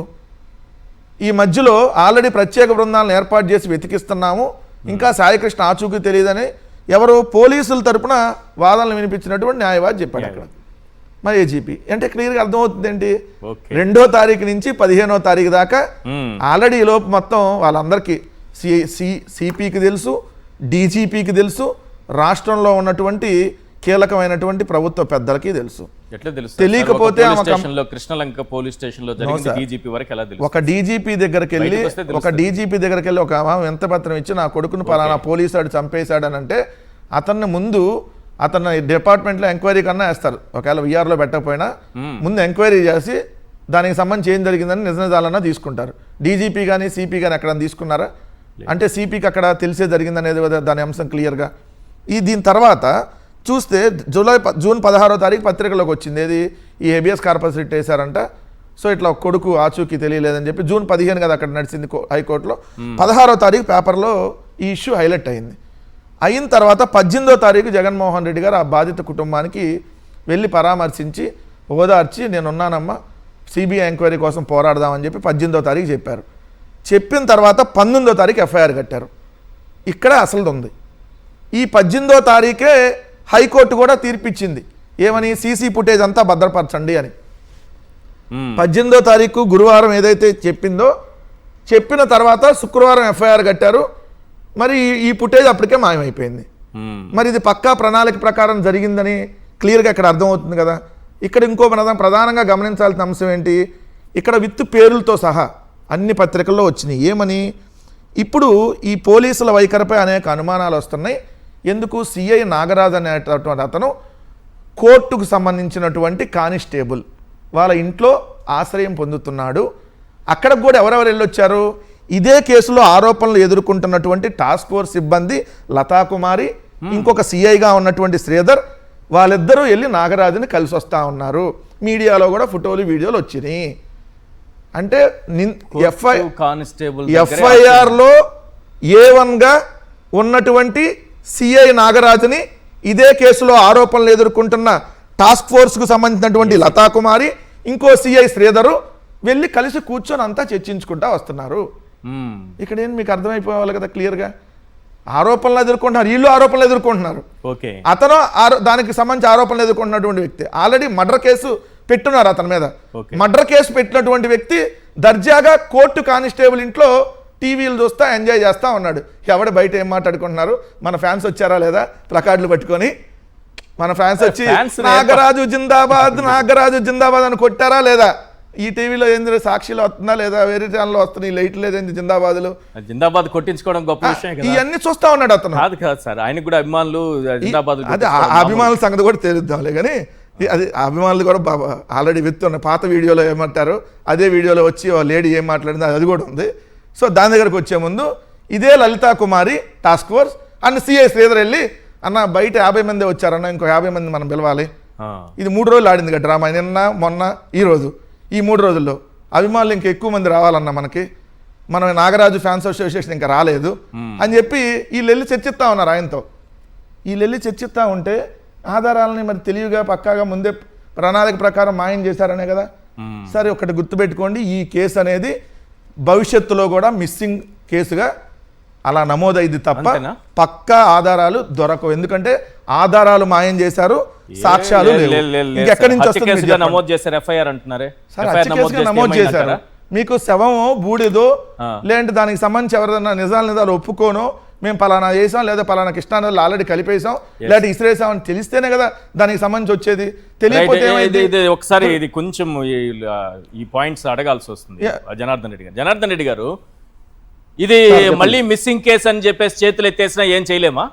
ఈ మధ్యలో ఆల్రెడీ ప్రత్యేక బృందాలను ఏర్పాటు చేసి వెతికిస్తున్నాము, ఇంకా సాయికృష్ణ ఆచూకీ తెలియదని ఎవరు పోలీసుల తరపున వాదనలు వినిపించినటువంటి న్యాయవాది చెప్పాడు అక్కడ. మరి AGP అంటే క్లియర్గా అర్థమవుతుంది ఏంటి, 2వ తారీఖు నుంచి 15వ తారీఖు దాకా ఆల్రెడీ ఈ లోపు మొత్తం వాళ్ళందరికీ CPకి తెలుసు, DGPకి తెలుసు, రాష్ట్రంలో ఉన్నటువంటి కీలకమైనటువంటి ప్రభుత్వ పెద్దలకి తెలుసు. తెలియకపోతే కృష్ణలంక పోలీస్ స్టేషన్ లో జరిగింది, DGP వరకు ఎలా తెలుసు? ఒక DGP దగ్గరికి వెళ్ళి ఒక ఎంత పత్రం ఇచ్చి నా కొడుకును పలానా పోలీసు చంపేశాడని అంటే అతన్ని ముందు అతన్ని డిపార్ట్మెంట్లో ఎంక్వైరీ కన్నా వేస్తారు. ఒకవేళ VRలో పెట్టకపోయినా ముందు ఎంక్వైరీ చేసి దానికి సంబంధించి ఏం జరిగిందని నిజాలన్నా తీసుకుంటారు. DGP కానీ CP కానీ ఎక్కడ తీసుకున్నారా అంటే CPకి అక్కడ తెలిసే జరిగిందనేది దాని అంశం క్లియర్గా. దీని తర్వాత చూస్తే జూన్ 16వ తారీఖు పత్రికలోకి వచ్చింది ఏది, ఈ హెబియస్ కార్పస్ రిట్ వేశారంట, సో ఇట్లా కొడుకు ఆచూకీ తెలియలేదని చెప్పి జూన్ 15 కదా అక్కడ నడిచింది హైకోర్టులో. 16వ తారీఖు పేపర్లో ఈ ఇష్యూ హైలైట్ అయింది. అయిన తర్వాత 18వ తారీఖు జగన్మోహన్ రెడ్డి గారు ఆ బాధిత కుటుంబానికి వెళ్ళి పరామర్శించి ఓదార్చి నేనున్నానమ్మా సిబిఐ ఎంక్వైరీ కోసం పోరాడదామని చెప్పి 18వ తారీఖు చెప్పారు. చెప్పిన తర్వాత 19వ తారీఖు ఎఫ్ఐఆర్ కట్టారు. ఇక్కడ అసలు ఉంది. ఈ 18వ తారీఖే హైకోర్టు కూడా తీర్పిచ్చింది ఏమని, సీసీ ఫుటేజ్ అంతా భద్రపరచండి అని. 18వ తారీఖు గురువారం ఏదైతే చెప్పిందో చెప్పిన తర్వాత శుక్రవారం ఎఫ్ఐఆర్ కట్టారు. మరి ఈ ఫుటేజ్ అప్పటికే మాయమైపోయింది. మరి ఇది పక్కా ప్రణాళిక ప్రకారం జరిగిందని క్లియర్గా ఇక్కడ అర్థమవుతుంది కదా. ఇక్కడ ఇంకో ప్రధానంగా గమనించాల్సిన అంశం ఏంటి, ఇక్కడ విత్ పేర్లతో సహా అన్ని పత్రికల్లో వచ్చినాయి. ఏమని, ఇప్పుడు ఈ పోలీసుల వైఖరిపై అనేక అనుమానాలు వస్తున్నాయి. ఎందుకు, సిఐ నాగరాజ్ అనేటటువంటి అతను కోర్టుకు సంబంధించినటువంటి కానిస్టేబుల్ వాళ్ళ ఇంట్లో ఆశ్రయం పొందుతున్నాడు. అక్కడికి కూడా ఎవరెవరు వెళ్ళొచ్చారు, ఇదే కేసులో ఆరోపణలు ఎదుర్కొంటున్నటువంటి టాస్క్ ఫోర్స్ సిబ్బంది లతాకుమారి, ఇంకొక సిఐగా ఉన్నటువంటి శ్రీధర్, వాళ్ళిద్దరూ వెళ్ళి నాగరాజుని కలిసి వస్తూ ఉన్నారు. మీడియాలో కూడా ఫోటోలు వీడియోలు వచ్చినాయి. అంటే ఎఫ్ఐఆర్లో A1గా ఉన్నటువంటి సిఐ నాగరాజుని ఇదే కేసులో ఆరోపణలు ఎదుర్కొంటున్న టాస్క్ ఫోర్స్కు సంబంధించినటువంటి లతాకుమారి, ఇంకో సిఐ శ్రీధరు వెళ్ళి కలిసి కూర్చొని అంతా చర్చించుకుంటా వస్తున్నారు. ఇక్కడ ఏం మీకు అర్థమైపోవాలి కదా క్లియర్గా. ఆరోపణలు ఎదుర్కొంటున్నారు, వీళ్ళు ఆరోపణలు ఎదుర్కొంటున్నారు. అతను దానికి సంబంధించి ఆరోపణలు ఎదుర్కొంటున్నటువంటి వ్యక్తి ఆల్రెడీ మర్డర్ కేసు పెట్టున్నారు అతని మీద. మర్డర్ కేసు పెట్టినటువంటి వ్యక్తి దర్జాగా కోర్టు కానిస్టేబుల్ ఇంట్లో టీవీలు చూస్తా ఎంజాయ్ చేస్తా ఉన్నాడు. ఎవడు బయట ఏం మాట్లాడుకుంటున్నారు, మన ఫ్యాన్స్ వచ్చారా లేదా ప్లకార్డులు పట్టుకొని, మన ఫ్యాన్స్ వచ్చి నాగరాజు జిందాబాద్ నాగరాజు జిందాబాద్ అని కొట్టారా లేదా, ఈ టీవీలో ఏంది సాక్షిలో వస్తుందా లేదా, వేరే ఛానల్లో వస్తున్నాయి, లైట్ లేదేంది జిందాబాద్లు, జిందాబాద్ కొట్టించుకోవడం గొప్ప విషయం. ఇవన్నీ చూస్తా ఉన్నాడు అతను. కాదు సార్, ఆయనకు కూడా అభిమానులు జిందాబాద్, అదే అభిమానుల సంగతి కూడా తెలుద్దాంలే. కానీ అది అభిమానులు కూడా ఆల్రెడీ విత్తున్న పాత వీడియోలో ఏమంటారు, అదే వీడియోలో వచ్చి లేడీ ఏం మాట్లాడింది అది కూడా ఉంది. సో దాని దగ్గరకు వచ్చే ముందు ఇదే Lalitha Kumari task force and CI Sridhar వెళ్ళి, అన్న బయట 50 మంది వచ్చారన్న, ఇంకో 50 మంది మనం పిలవాలి. ఇది 3 రోజులు ఆడింది కదా డ్రామా, నిన్న మొన్న ఈరోజు, ఈ 3 రోజుల్లో అభిమానులు ఇంకా ఎక్కువ మంది రావాలన్న మనకి, మన నాగరాజు ఫ్యాన్స్ అసోసియేషన్ ఇంకా రాలేదు అని చెప్పి వీళ్ళు వెళ్ళి చర్చిస్తూ ఉన్నారు ఆయనతో. వీళ్ళు వెళ్ళి చర్చిస్తూ ఉంటే ఆధారాలని మరి తెలివిగా పక్కాగా ముందే ప్రణాళిక ప్రకారం మాయం చేశారనే కదా. సరే ఒకటి గుర్తుపెట్టుకోండి, ఈ కేసు అనేది భవిష్యత్తులో కూడా మిస్సింగ్ కేసుగా అలా నమోదైంది తప్ప పక్కా ఆధారాలు దొరకవు. ఎందుకంటే ఆధారాలు మాయం చేశారు, సాక్ష్యాలు ఎక్కడి నుంచి వస్తుంది నమోదు చేశారు, ఎఫ్ఐఆర్ అంటున్నారే, నమోదు చేశారు. మీకు శవమో బూడిదో లేదంటే దానికి సంబంధించి ఎవరైనా నిజాలు ఒప్పుకోనో మేము పలానా చేసాం లేదా పలానా కృష్ణానదిలో ఆల్రెడీ కలిపేసాం లేదా ఇసిరేసాం అని తెలిస్తేనే కదా దానికి సంబంధించి వచ్చేది. తెలియకపోతే ఒకసారి ఇది కొంచెం ఈ పాయింట్స్ అడగాల్సి వస్తుంది జనార్దన్ రెడ్డి గారు. ఇది మళ్ళీ మిస్సింగ్ కేసు అని చెప్పేసి చేతులు ఎత్తేసినా ఏం చేయలేమా?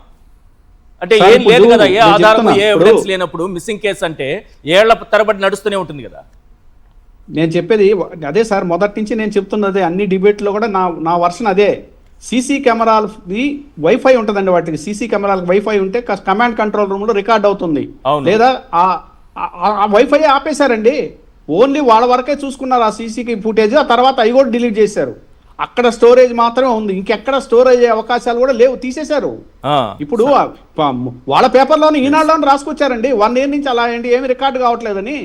అంటే ఏం లేదు కదా, ఏ ఆధారం ఏ ఎవిడెన్స్ లేనప్పుడు మిస్సింగ్ కేసు అంటే ఏళ్ల తరబడి నడుస్తూనే ఉంటుంది కదా. నేను చెప్పేది అదే సార్, మొదటి నుంచి నేను చెప్తున్నది అన్ని డిబేట్లో కూడా నా వర్షన్ అదే. సీసీ కెమెరాలది వైఫై ఉంటుందండి, వాటికి సీసీ కెమెరాలకు వైఫై ఉంటే కమాండ్ కంట్రోల్ రూమ్ లో రికార్డ్ అవుతుంది. లేదా ఆ వైఫై ఆపేశారండి, ఓన్లీ వాళ్ళ వరకే చూసుకున్నారు ఆ సీసీ ఫుటేజ్. ఆ తర్వాత అవి కూడా డిలీట్ చేశారు. అక్కడ స్టోరేజ్ మాత్రమే ఉంది, ఇంకెక్కడ స్టోరేజ్ అయ్యే అవకాశాలు కూడా లేవు, తీసేశారు. ఇప్పుడు వాళ్ళ పేపర్లోని ఈనాడులోని రాసుకొచ్చారండి 1 year నుంచి అలా ఏంటి ఏమి రికార్డు కావట్లేదని.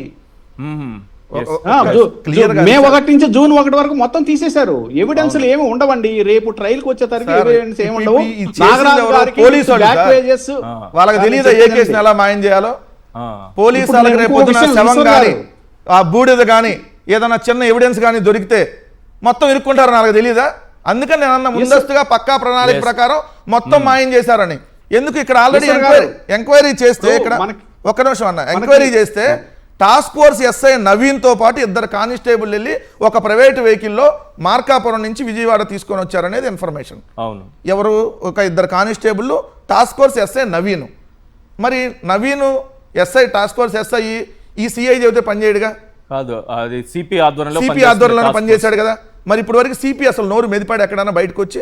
మే 1 నుంచి జూన్ 1 వరకు మొత్తం తీసేశారు. ఎవిడెన్స్ ఏమి ఉండవండి. రేపు ట్రయల్ కి వచ్చేసరికి ఎవిడెన్స్ ఏమి ఉండవు. వాళ్ళకి తెలియదు ఏ కేసుని ఎలా మాయం చేయాలో. పోలీసు వాళ్ళకి రేపు శవం కానీ ఆ బూడిద కానీ ఏదైనా చిన్న ఎవిడెన్స్ కానీ దొరికితే మొత్తం ఇరుక్కుంటారు, నాకు తెలియదా? అందుకని నేను అన్న ముందస్తుగా పక్కా ప్రణాళిక ప్రకారం మొత్తం మాయం చేశారని. ఎందుకు ఇక్కడ ఆల్రెడీ ఎంక్వైరీ చేస్తే, ఇక్కడ ఒక్క నిమిషం అన్న, ఎంక్వైరీ చేస్తే టాస్క్ ఫోర్స్ ఎస్ఐ నవీన్తో పాటు 2 కానిస్టేబుల్ వెళ్ళి ఒక ప్రైవేట్ వెహికల్లో మార్కాపురం నుంచి విజయవాడ తీసుకొని వచ్చారనేది ఇన్ఫర్మేషన్. అవును, ఎవరు? ఒక 2 constable, task force SI Naveen. మరి Naveen SI task force SI ఈ సిఐ చెబితే పనిచేయడుగా, కాదు అది సిపి ఆధ్వర్యంలో పనిచేశాడు కదా. మరి ఇప్పటి వరకు సిపి అసలు నోరు మెదిపాడు ఎక్కడైనా బయటకు వచ్చి?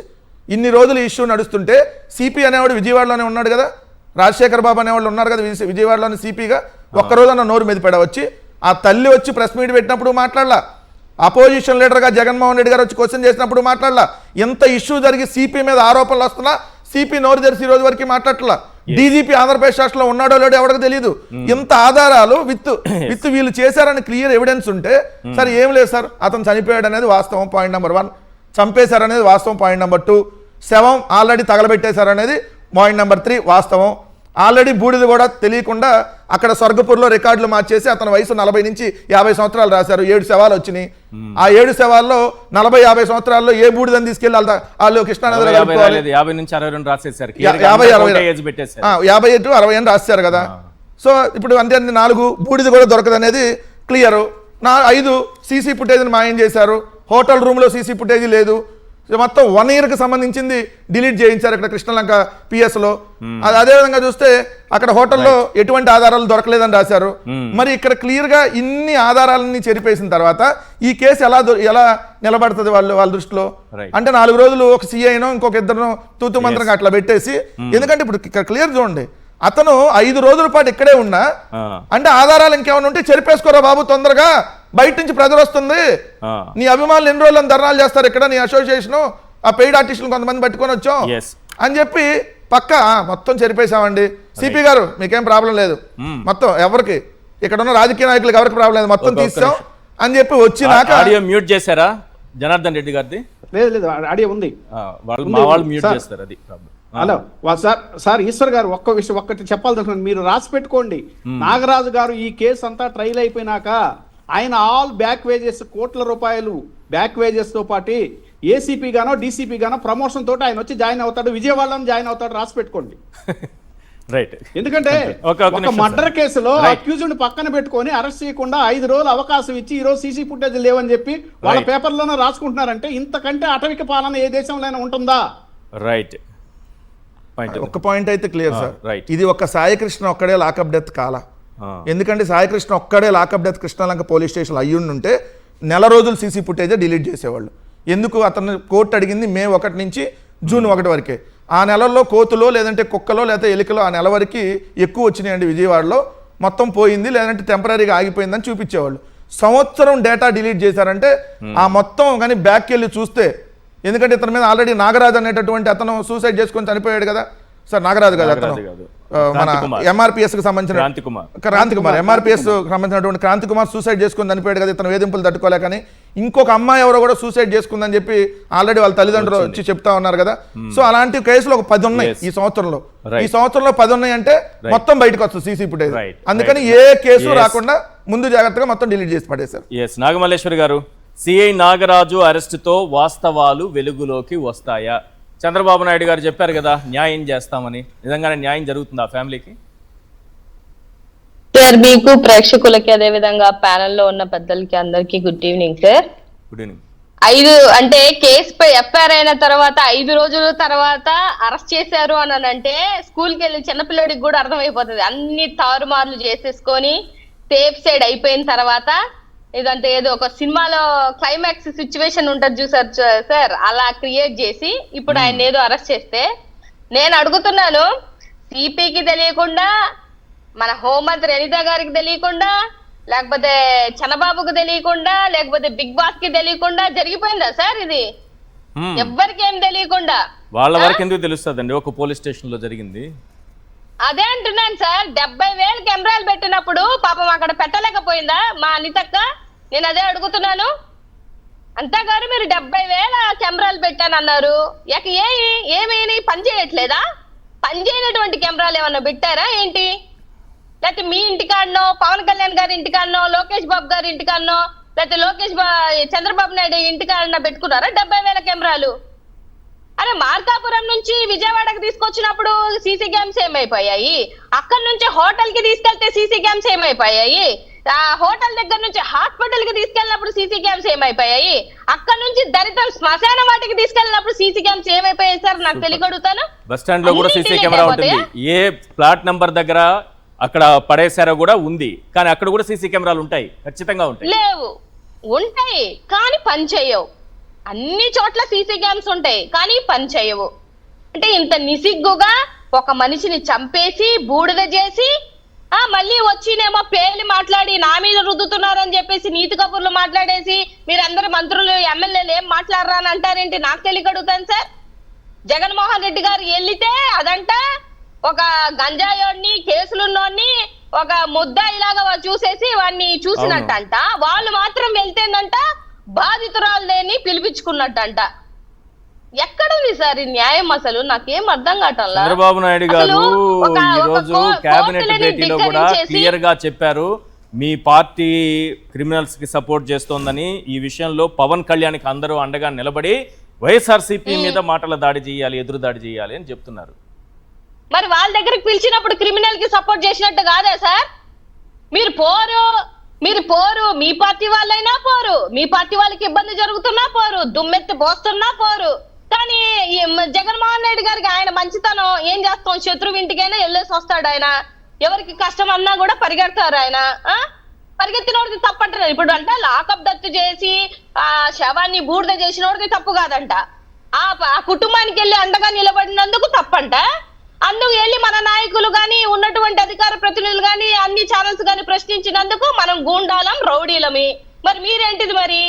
ఇన్ని రోజులు ఇష్యూ నడుస్తుంటే సిపి అనేవాడు విజయవాడలోనే ఉన్నాడు కదా, రాజశేఖర్ బాబు అనేవాళ్ళు ఉన్నారు కదా విజయవాడలోని సిపిగా. ఒక్కరోజన్న నోరు మెదిపాడా వచ్చి? ఆ తల్లి వచ్చి ప్రెస్ మీట్ పెట్టినప్పుడు మాట్లాడలా, అపోజిషన్ లీడర్గా జగన్మోహన్ రెడ్డి గారు వచ్చి క్వశ్చన్ చేసినప్పుడు మాట్లాడలా. ఎంత ఇష్యూ జరిగి సిపి మీద ఆరోపణలు వస్తున్నా సిపి నోరు తెరిచి ఈ రోజు వరకు మాట్లాడలా. డీజీపీ ఆంధ్రప్రదేశ్ రాష్ట్రంలో ఉన్నాడో లేడో ఎవరికి తెలియదు. ఇంత ఆధారాలు విత్ వీళ్ళు చేశారని క్లియర్ ఎవిడెన్స్ ఉంటే సార్ ఏం లేదు సార్, అతను చనిపోయాడు అనేది వాస్తవం పాయింట్ నెంబర్ 1, చంపేశారనేది వాస్తవం పాయింట్ నెంబర్ 2, శవం ఆల్రెడీ తగలబెట్టేశారనేది పాయింట్ నెంబర్ 3 వాస్తవం. ఆల్రెడీ బూడిద కూడా తెలియకుండా అక్కడ స్వర్గపూర్లో రికార్డులు మార్చేసి అతని వయసు 40 నుంచి 50 సంవత్సరాలు రాశారు. 7 శవాలు వచ్చినాయి. ఆ 7 శవాల్లో 40-50 సంవత్సరాల్లో ఏ బూడిదని తీసుకెళ్ళి వాళ్ళు కృష్ణానదిలో 50 నుంచి 62 రాసేసారు. 50-60 అని రాశారు కదా. సో ఇప్పుడు అంటే 4 బూడిద కూడా దొరకదు అనేది క్లియర్. 5 సీసీ ఫుటేజ్ని మాయం చేశారు. హోటల్ రూమ్లో సీసీ ఫుటేజ్ లేదు. మొత్తం 1 ఇయర్కి సంబంధించింది డిలీట్ చేయించారు ఇక్కడ కృష్ణలంక పిఎస్లో. అదేవిధంగా చూస్తే అక్కడ హోటల్లో ఎటువంటి ఆధారాలు దొరకలేదని రాశారు. మరి ఇక్కడ క్లియర్గా ఇన్ని ఆధారాలన్నీ చెరిపేసిన తర్వాత ఈ కేసు ఎలా నిలబడుతుంది వాళ్ళ దృష్టిలో? అంటే 4 రోజులు ఒక సిఐనో ఇంకొక ఇద్దరు తూతు మంత్రంగా అట్లా పెట్టేసి, ఎందుకంటే ఇప్పుడు ఇక్కడ క్లియర్ చూడండి, అతను 5 రోజుల పాటు ఇక్కడే ఉన్నా అంటే ఆధారాలు ఇంకేమైనా ఉంటే చెరిపేసుకోరా బాబు తొందరగా, బయట నుంచి ప్రజలు వస్తుంది, నీ అభిమానులు ఎన్ని రోజులు ధర్నాలు చేస్తారు ఇక్కడ, నీ అసోసియేషన్ ఆ పెయిడ్ ఆర్టిస్టులు కొంతమంది పట్టుకొని వచ్చాం అని చెప్పి పక్క మొత్తం చెరిపేశామండి. సిపి గారు మీకేం ప్రాబ్లం లేదు, మొత్తం ఎవరికి ఇక్కడ ఉన్న రాజకీయ నాయకులకు ఎవరికి ప్రాబ్లం లేదు, మొత్తం తీసాం అని చెప్పి వచ్చినాక ఆడియో మ్యూట్ చేశారా జనార్దన్ రెడ్డి గారిది? లేదు ఆడియో ఉంది, వాళ్ళు మ్యూట్ చేస్తారు, అది ప్రాబ్లం. హలో సార్ ఈశ్వర్ గారు ఒక్కటి చెప్పాలి, మీరు రాసి పెట్టుకోండి. నాగరాజు గారు ఈ కేసు అంతా ట్రయల్ అయిపోయినాక ఆయన ఆల్ బ్యాక్ వేజెస్ కోట్ల రూపాయలు బ్యాక్ వేజెస్ తో పాటు ఏసీపీ గానో డీసీపీ గానో ప్రమోషన్ తోటి ఆయన వచ్చి జాయిన్ అవుతాడు, విజయవాడలో జాయిన్ అవుతాడు, రాసి పెట్టుకోండి. రైట్. ఎందుకంటే ఒక మర్డర్ కేసులో అక్యూజ్డ్ పక్కన పెట్టుకొని అరెస్ట్ చేయకుండా 5 రోజులు అవకాశం ఇచ్చి ఈ రోజు సీసీ ఫుటేజ్ లేవని చెప్పి వాళ్ళ పేపర్లోనే రాసుకుంటున్నారంటే ఇంతకంటే అటవిక పాలన ఏ దేశంలో ఉంటుందా? రైట్. ఒక పాయింట్ అయితే క్లియర్ సార్, ఇది ఒక సాయికృష్ణ ఒక్కడే లాకప్ డెత్ కాల. ఎందుకంటే సాయికృష్ణ ఒక్కడే lockup death Krishnalanka police station అయ్యుండుంటే 4 రోజులు సీసీ ఫుటేజే డిలీట్ చేసేవాళ్ళు. ఎందుకు? అతను కోర్టు అడిగింది మే 1 నుంచి జూన్ 1 వరకే. ఆ నెలల్లో కోతులో లేదంటే కుక్కలో లేకపోతే ఎలికలో ఆ నెల వరకు ఎక్కువ వచ్చినాయండి విజయవాడలో, మొత్తం పోయింది లేదంటే టెంపరీగా ఆగిపోయిందని చూపించేవాళ్ళు. సంవత్సరం డేటా డిలీట్ చేశారంటే ఆ మొత్తం కానీ బ్యాక్కి వెళ్ళి చూస్తే, ఎందుకంటే ఇతని మీద ఆల్రెడీ నాగరాజు అనేటటువంటి అతను సూసైడ్ చేసుకొని చనిపోయాడు కదా సార్. నాగరాజు కాదు అతను, మన ఎంఆర్పిఎస్ కి సంబంధించిన క్రాంతి కుమార్, ఎంఆర్పిఎస్ సంబంధించినటువంటి క్రాంతి కుమార్ సూసైడ్ చేసుకుని చనిపోయాడు కదా ఇతను వేధింపులు తట్టుకోలేకని. ఇంకొక అమ్మాయి ఎవరో కూడా సూసైడ్ చేసుకుందని చెప్పి ఆల్రెడీ వాళ్ళ తల్లిదండ్రులు వచ్చి చెప్తా ఉన్నారు కదా. సో అలాంటి కేసులు ఒక 10 ఉన్నాయి ఈ సంవత్సరంలో. ఈ సంవత్సరంలో 10 ఉన్నాయి అంటే మొత్తం బయటకు వస్తుంది సీసీ ఫుటేజ్. అందుకని ఏ కేసు రాకుండా ముందు జాగ్రత్తగా మొత్తం డిలీట్ చేసి పడేశారు. నాగమల్లేశ్వరి గారు, సిఐ నాగరాజు అరెస్టుతో వాస్తవాలు వెలుగులోకి వస్తాయా? చంద్రబాబు నాయుడు గారు చెప్పారు కదా న్యాయం చేస్తామని, నిజంగానే న్యాయం జరుగుతుంది ఆ ఫ్యామిలీకి? సార్ మీకు ప్రేక్షకులకి అదే విధంగా ప్యానెల్లో ఉన్న పెద్దలకి అందరికి good evening sir. Good evening. 5 అంటే కేసుపై ఎఫ్ఐఆర్ అయిన తర్వాత 5 రోజుల తర్వాత అరెస్ట్ చేశారు అని అంటే స్కూల్కి వెళ్ళి చిన్నపిల్లడికి కూడా అర్థమైపోతుంది. అన్ని తారుమార్లు చేసేసుకొని సేఫ్ సైడ్ అయిపోయిన తర్వాత ఇదంటే ఏదో ఒక సినిమాలో క్లైమాక్స్ సిచ్యువేషన్ ఉంటుంది చూసారు సార్, అలా క్రియేట్ చేసి ఇప్పుడు ఆయన ఏదో అరెస్ట్ చేస్తే నేను అడుగుతున్నాను, సిపికి తెలియకుండా, మన హోంమంత్రి అనిత గారికి తెలియకుండా, లేకపోతే చంద్రబాబుకి తెలియకుండా, లేకపోతే బిగ్ బాస్ కి తెలియకుండా జరిగిపోయిందా సార్ ఇది? ఎవ్వరికి ఏం తెలియకుండా వాళ్ళ వరకు ఎందుకు తెలుస్తుందండి? ఒక పోలీస్ స్టేషన్ లో జరిగింది. అదే అంటున్నాను సార్, 70,000 కెమెరాలు పెట్టినప్పుడు పాపం అక్కడ పెట్టలేకపోయిందా మా అనితక్క? నేను అదే అడుగుతున్నాను. అంతగారు మీరు 70,000 కెమెరాలు పెట్టానన్నారు, ఏమైనా పని చేయట్లేదా? పని చేయనటువంటి కెమెరాలు ఏమన్నా పెట్టారా ఏంటి? లేకపోతే మీ ఇంటికాడనో, పవన్ కళ్యాణ్ గారి ఇంటికాడనో, లోకేష్ బాబు గారి ఇంటికాడనో, లేకపోతే చంద్రబాబు నాయుడు ఇంటికాడనో పెట్టుకున్నారా 70,000 కెమెరాలు? అరే మార్కాపురం నుంచి విజయవాడకి తీసుకొచ్చినప్పుడు సీసీ క్యామ్స్ ఏమైపోయాయి? అక్కడి నుంచి హోటల్ కి తీసుకెళ్తే సీసీ క్యామ్స్ ఏమైపోయాయి? ఆ హోటల్ దగ్గర నుంచి హాస్పిటల్ కి తీసుకెళ్ళినప్పుడు సీసీ క్యామ్స్ ఏమైపోయాయి? అక్కడ నుంచి దరిద్రం శ్మశాన వాటికి తీసుకెళ్ళినప్పుడు సీసీ క్యామ్స్ ఏమైపోయాయి సార్? నాకు తెలియగడుగుతాను. బస్ స్టాండ్ లో కూడా సీసీ కెమెరా ఉంటుంది, ఏ ప్లాట్ నంబర్ దగ్గర అక్కడ పడేసారో కూడా ఉంది, కానీ అక్కడ కూడా సీసీ కెమెరాలు ఉంటాయి, ఖచ్చితంగా ఉంటాయి. లేవు, ఉంటాయి కానీ పని చేయవు. అన్ని చోట్ల సీసీ క్యామ్స్ ఉంటాయి కానీ పని చేయవు. అంటే ఇంత నిసిగ్గుగా ఒక మనిషిని చంపేసి బూడిద చేసి మళ్ళీ వచ్చినేమో పేర్లు మాట్లాడి నా మీద రుద్దుతున్నారని చెప్పేసి నీతి కబుర్లు మాట్లాడేసి మీరందరు మంత్రులు ఎమ్మెల్యేలు ఏం మాట్లాడరా అని అంటారేంటి? నాకు తెలియకడుగుతాను సార్. జగన్మోహన్ రెడ్డి గారు వెళ్లితే అదంట ఒక గంజాయోడిని కేసులున్నోడిని ఒక ముద్దాయిలాగా చూసేసి వాడిని చూసినట్టంట. వాళ్ళు మాత్రం వెళ్తేనంట బాధితురాలని పిలిపించుకున్నట్టంట. ఎక్కడుంది సార్ ఈ న్యాయం? అసలు నాకేం అర్థం కావట్లా. చంద్రబాబు నాయుడు గారు ఈ రోజు కేబినెట్ భేటీలో కూడా క్లియర్ గా చెప్పారు, మీ పార్టీ క్రిమినల్స్ కి సపోర్ట్ చేస్తోందని. ఈ విషయంలో పవన్ కళ్యాణ్కి అందరూ అండగా నిలబడి వైఎస్ఆర్సీపీ మీద మాటల దాడి చేయాలి, ఎదురు దాడి చేయాలి అని చెప్తున్నారు. మరి వాళ్ళ దగ్గరికి పిలిచినప్పుడు క్రిమినల్ కి సపోర్ట్ చేసినట్టు కాదా సార్? మీరు పోరు, మీ పార్టీ వాళ్ళైనా పోరు, మీ పార్టీ వాళ్ళకి ఇబ్బంది జరుగుతున్నా పోరు, దుమ్మెత్తి పోస్తున్నా పోరు. కానీ జగన్మోహన్ రెడ్డి గారికి ఆయన మంచితనం ఏం చేస్తాం, శత్రువు ఇంటికైనా వెళ్ళేసి వస్తాడు ఆయన. ఎవరికి కష్టం అన్నా కూడా పరిగెడతారు ఆయన. పరిగెత్తినోడిది తప్పంటారు. ఇప్పుడు అంటే లాకప్ దత్తు చేసి ఆ శవాన్ని బూడిద చేసినోడిది తప్పు కాదంట. ఆ కుటుంబానికి వెళ్ళి అండగా నిలబడినందుకు తప్పంట. అందుకు వెళ్ళి మన నాయకులు గాని ఉన్నటువంటి అధికార ప్రతినిధులు గాని అన్ని ఛానల్స్ గాని ప్రశ్నించినందుకు మనం గూండాలం రౌడీలమి. మరి మీరేంటిది? మరి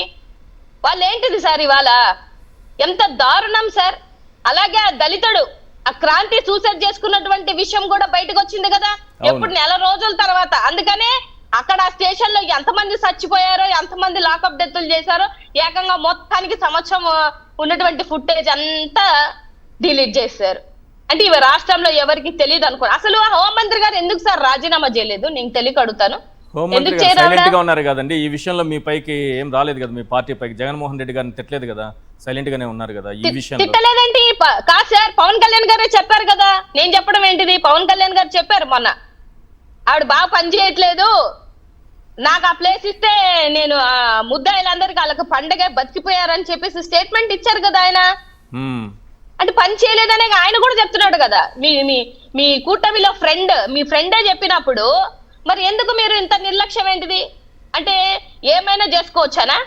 వాళ్ళు ఏంటిది సార్? ఇవాళ ఎంత దారుణం సార్. అలాగే ఆ దళితుడు ఆ క్రాంతి సూసైడ్ చేసుకున్నటువంటి విషయం కూడా బయటకు వచ్చింది కదా, ఎప్పుడు నెల రోజుల తర్వాత. అందుకనే అక్కడ ఆ స్టేషన్ లో ఎంతమంది చచ్చిపోయారో, ఎంతమంది లాకప్ డెత్తులు చేశారో, ఏకంగా మొత్తానికి సంవత్సరం ఉన్నటువంటి ఫుటేజ్ అంతా డిలీట్ చేశారు. అంటే ఇవి రాష్ట్రంలో ఎవరికి తెలియదు అనుకో. అసలు హోంమంత్రి గారు ఎందుకు సార్ రాజీనామా చేయలేదు? నేను తెలియక అడుగుతాను. హోంమంత్రి గారు సైలెంట్ గా ఉన్నారు కదండి. ఈ విషయంలో మీ పైకి ఏం రాలేదు కదా, మీ పార్టీ పైకి జగన్మోహన్ రెడ్డి గారిని తిట్టలేదు కదా, సైలెంట్ గానే ఉన్నారు కదా ఈ విషయంలో. తిట్టలేదండి కాదు సార్, పవన్ కళ్యాణ్ గారే చెప్పారు కదా. నేను చెప్పడం ఏంటిది? పవన్ కళ్యాణ్ గారు చెప్పారు మొన్న, ఆవిడ బాగా పనిచేయట్లేదు, నాకు ఆ ప్లేస్ ఇస్తే నేను ముద్దాయిలందరికీ వాళ్ళకి పండగ బతికిపోయారని చెప్పేసి స్టేట్మెంట్ ఇచ్చారు కదా ఆయన. అంటే పని చేయలేదనే ఆయన కూడా చెప్తున్నాడు కదా. మీ కూటమిలో మీ ఫ్రెండే చెప్పినప్పుడు మరి ఎందుకు మీరు ఇంత నిర్లక్ష్యం ఏంటిది? అంటే ఏమైనా చేసుకోవచ్చానా?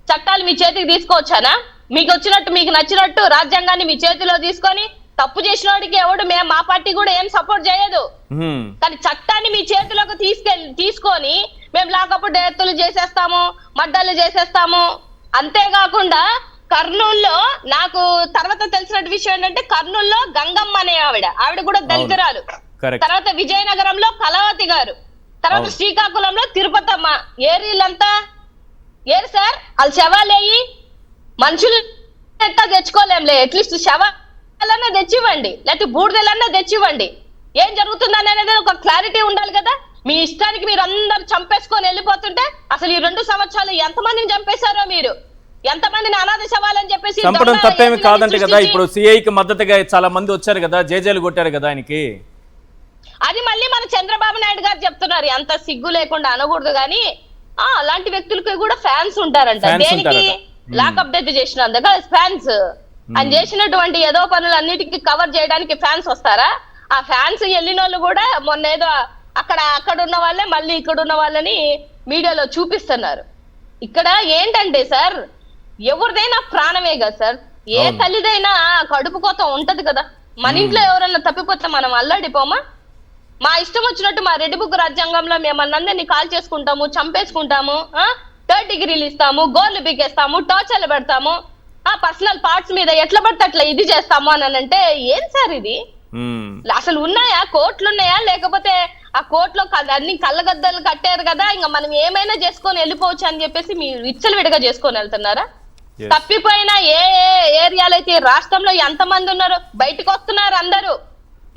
చట్టాలు మీ చేతికి తీసుకోవచ్చానా? మీకు వచ్చినట్టు మీకు నచ్చినట్టు రాజ్యాంగాన్ని మీ చేతిలో తీసుకొని తప్పు చేసిన వాడికి ఎవడు మా పార్టీ కూడా ఏం సపోర్ట్ చేయదు. కానీ చట్టాన్ని మీ చేతిలోకి తీసుకొని మేము లాకప్ డెత్తులు చేసేస్తాము, మడ్డలు చేసేస్తాము. అంతేకాకుండా కర్నూలులో నాకు తర్వాత తెలిసిన విషయం ఏంటంటే, కర్నూలులో గంగమ్మ అనే ఆవిడ కూడా దళితురాలు. తర్వాత విజయనగరంలో కళావతి గారు, తర్వాత శ్రీకాకుళంలో తిరుపతమ్మ. ఏరీలంతా ఏరు సార్, వాళ్ళు శవాలేయి మనుషులు ఎట్టా తెచ్చుకోలేంలే, అట్లీస్ట్ శవాలన్నా తెచ్చివ్వండి, లేకపోతే బూడిదలన్నా తెచ్చివ్వండి. ఏం జరుగుతుందని అనేది ఒక క్లారిటీ ఉండాలి కదా. మీ ఇష్టానికి మీరు అందరు చంపేసుకొని వెళ్ళిపోతుంటే అసలు ఈ 2 సంవత్సరాలు ఎంతమందిని చంపేశారో, మీరు ఎంతమందిని అనాథ శవాలని చెప్పేసి చంపడం తప్పేమి కాదంటే కదా. ఇప్పుడు సిఐకి మద్దతుగా చాలా మంది వచ్చారు కదా, జేజేలు కొట్టారు కదా ఆయనకి. అది మళ్ళీ మన చంద్రబాబు నాయుడు గారు చెప్తున్నారు, ఎంత సిగ్గు లేకుండా అనకూడదు కానీ అలాంటి వ్యక్తులకి కూడా ఫ్యాన్స్ ఉంటారంట. దేనికి? లాకప్ డెత్ చేసినందుకు ఫ్యాన్స్. అని చేసినటువంటి ఏదో పనులన్నిటికీ కవర్ చేయడానికి ఫ్యాన్స్ వస్తారా? ఆ ఫ్యాన్స్ వెళ్ళిన వాళ్ళు కూడా మొన్న ఏదో అక్కడ ఉన్న వాళ్ళే మళ్ళీ ఇక్కడ ఉన్న వాళ్ళని మీడియాలో చూపిస్తున్నారు. ఇక్కడ ఏంటంటే సార్, ఎవరిదైనా ప్రాణమే కదా సార్. ఏ తల్లిదైనా కడుపు కోత ఉంటది కదా. మన ఇంట్లో ఎవరన్నా తప్పిపోతే మనం అల్లాడిపోమా? మా ఇష్టం వచ్చినట్టు మా రెడ్డి బుక్ రాజ్యాంగంలో మేమన్నందరినీ కాల్ చేసుకుంటాము, చంపేసుకుంటాము, 3rd డిగ్రీలు ఇస్తాము, గోర్లు బిగేస్తాము, టార్చర్లు పెడతాము, పర్సనల్ పార్ట్స్ మీద ఎట్లా పడితే అట్లా ఇది చేస్తాము అని అంటే ఏం సార్ ఇది? అసలు ఉన్నాయా? కోర్టులు ఉన్నాయా? లేకపోతే ఆ కోర్టులో అన్ని కళ్ళగద్దలు కట్టారు కదా, ఇంకా మనం ఏమైనా చేసుకొని వెళ్ళిపోవచ్చు అని చెప్పేసి మీరు విచ్చలవిడిగా చేసుకొని వెళ్తున్నారా? తప్పిపోయిన ఏ ఏరియాలో అయితే రాష్ట్రంలో ఎంతమంది ఉన్నారు బయటకు వస్తున్నారు అందరూ.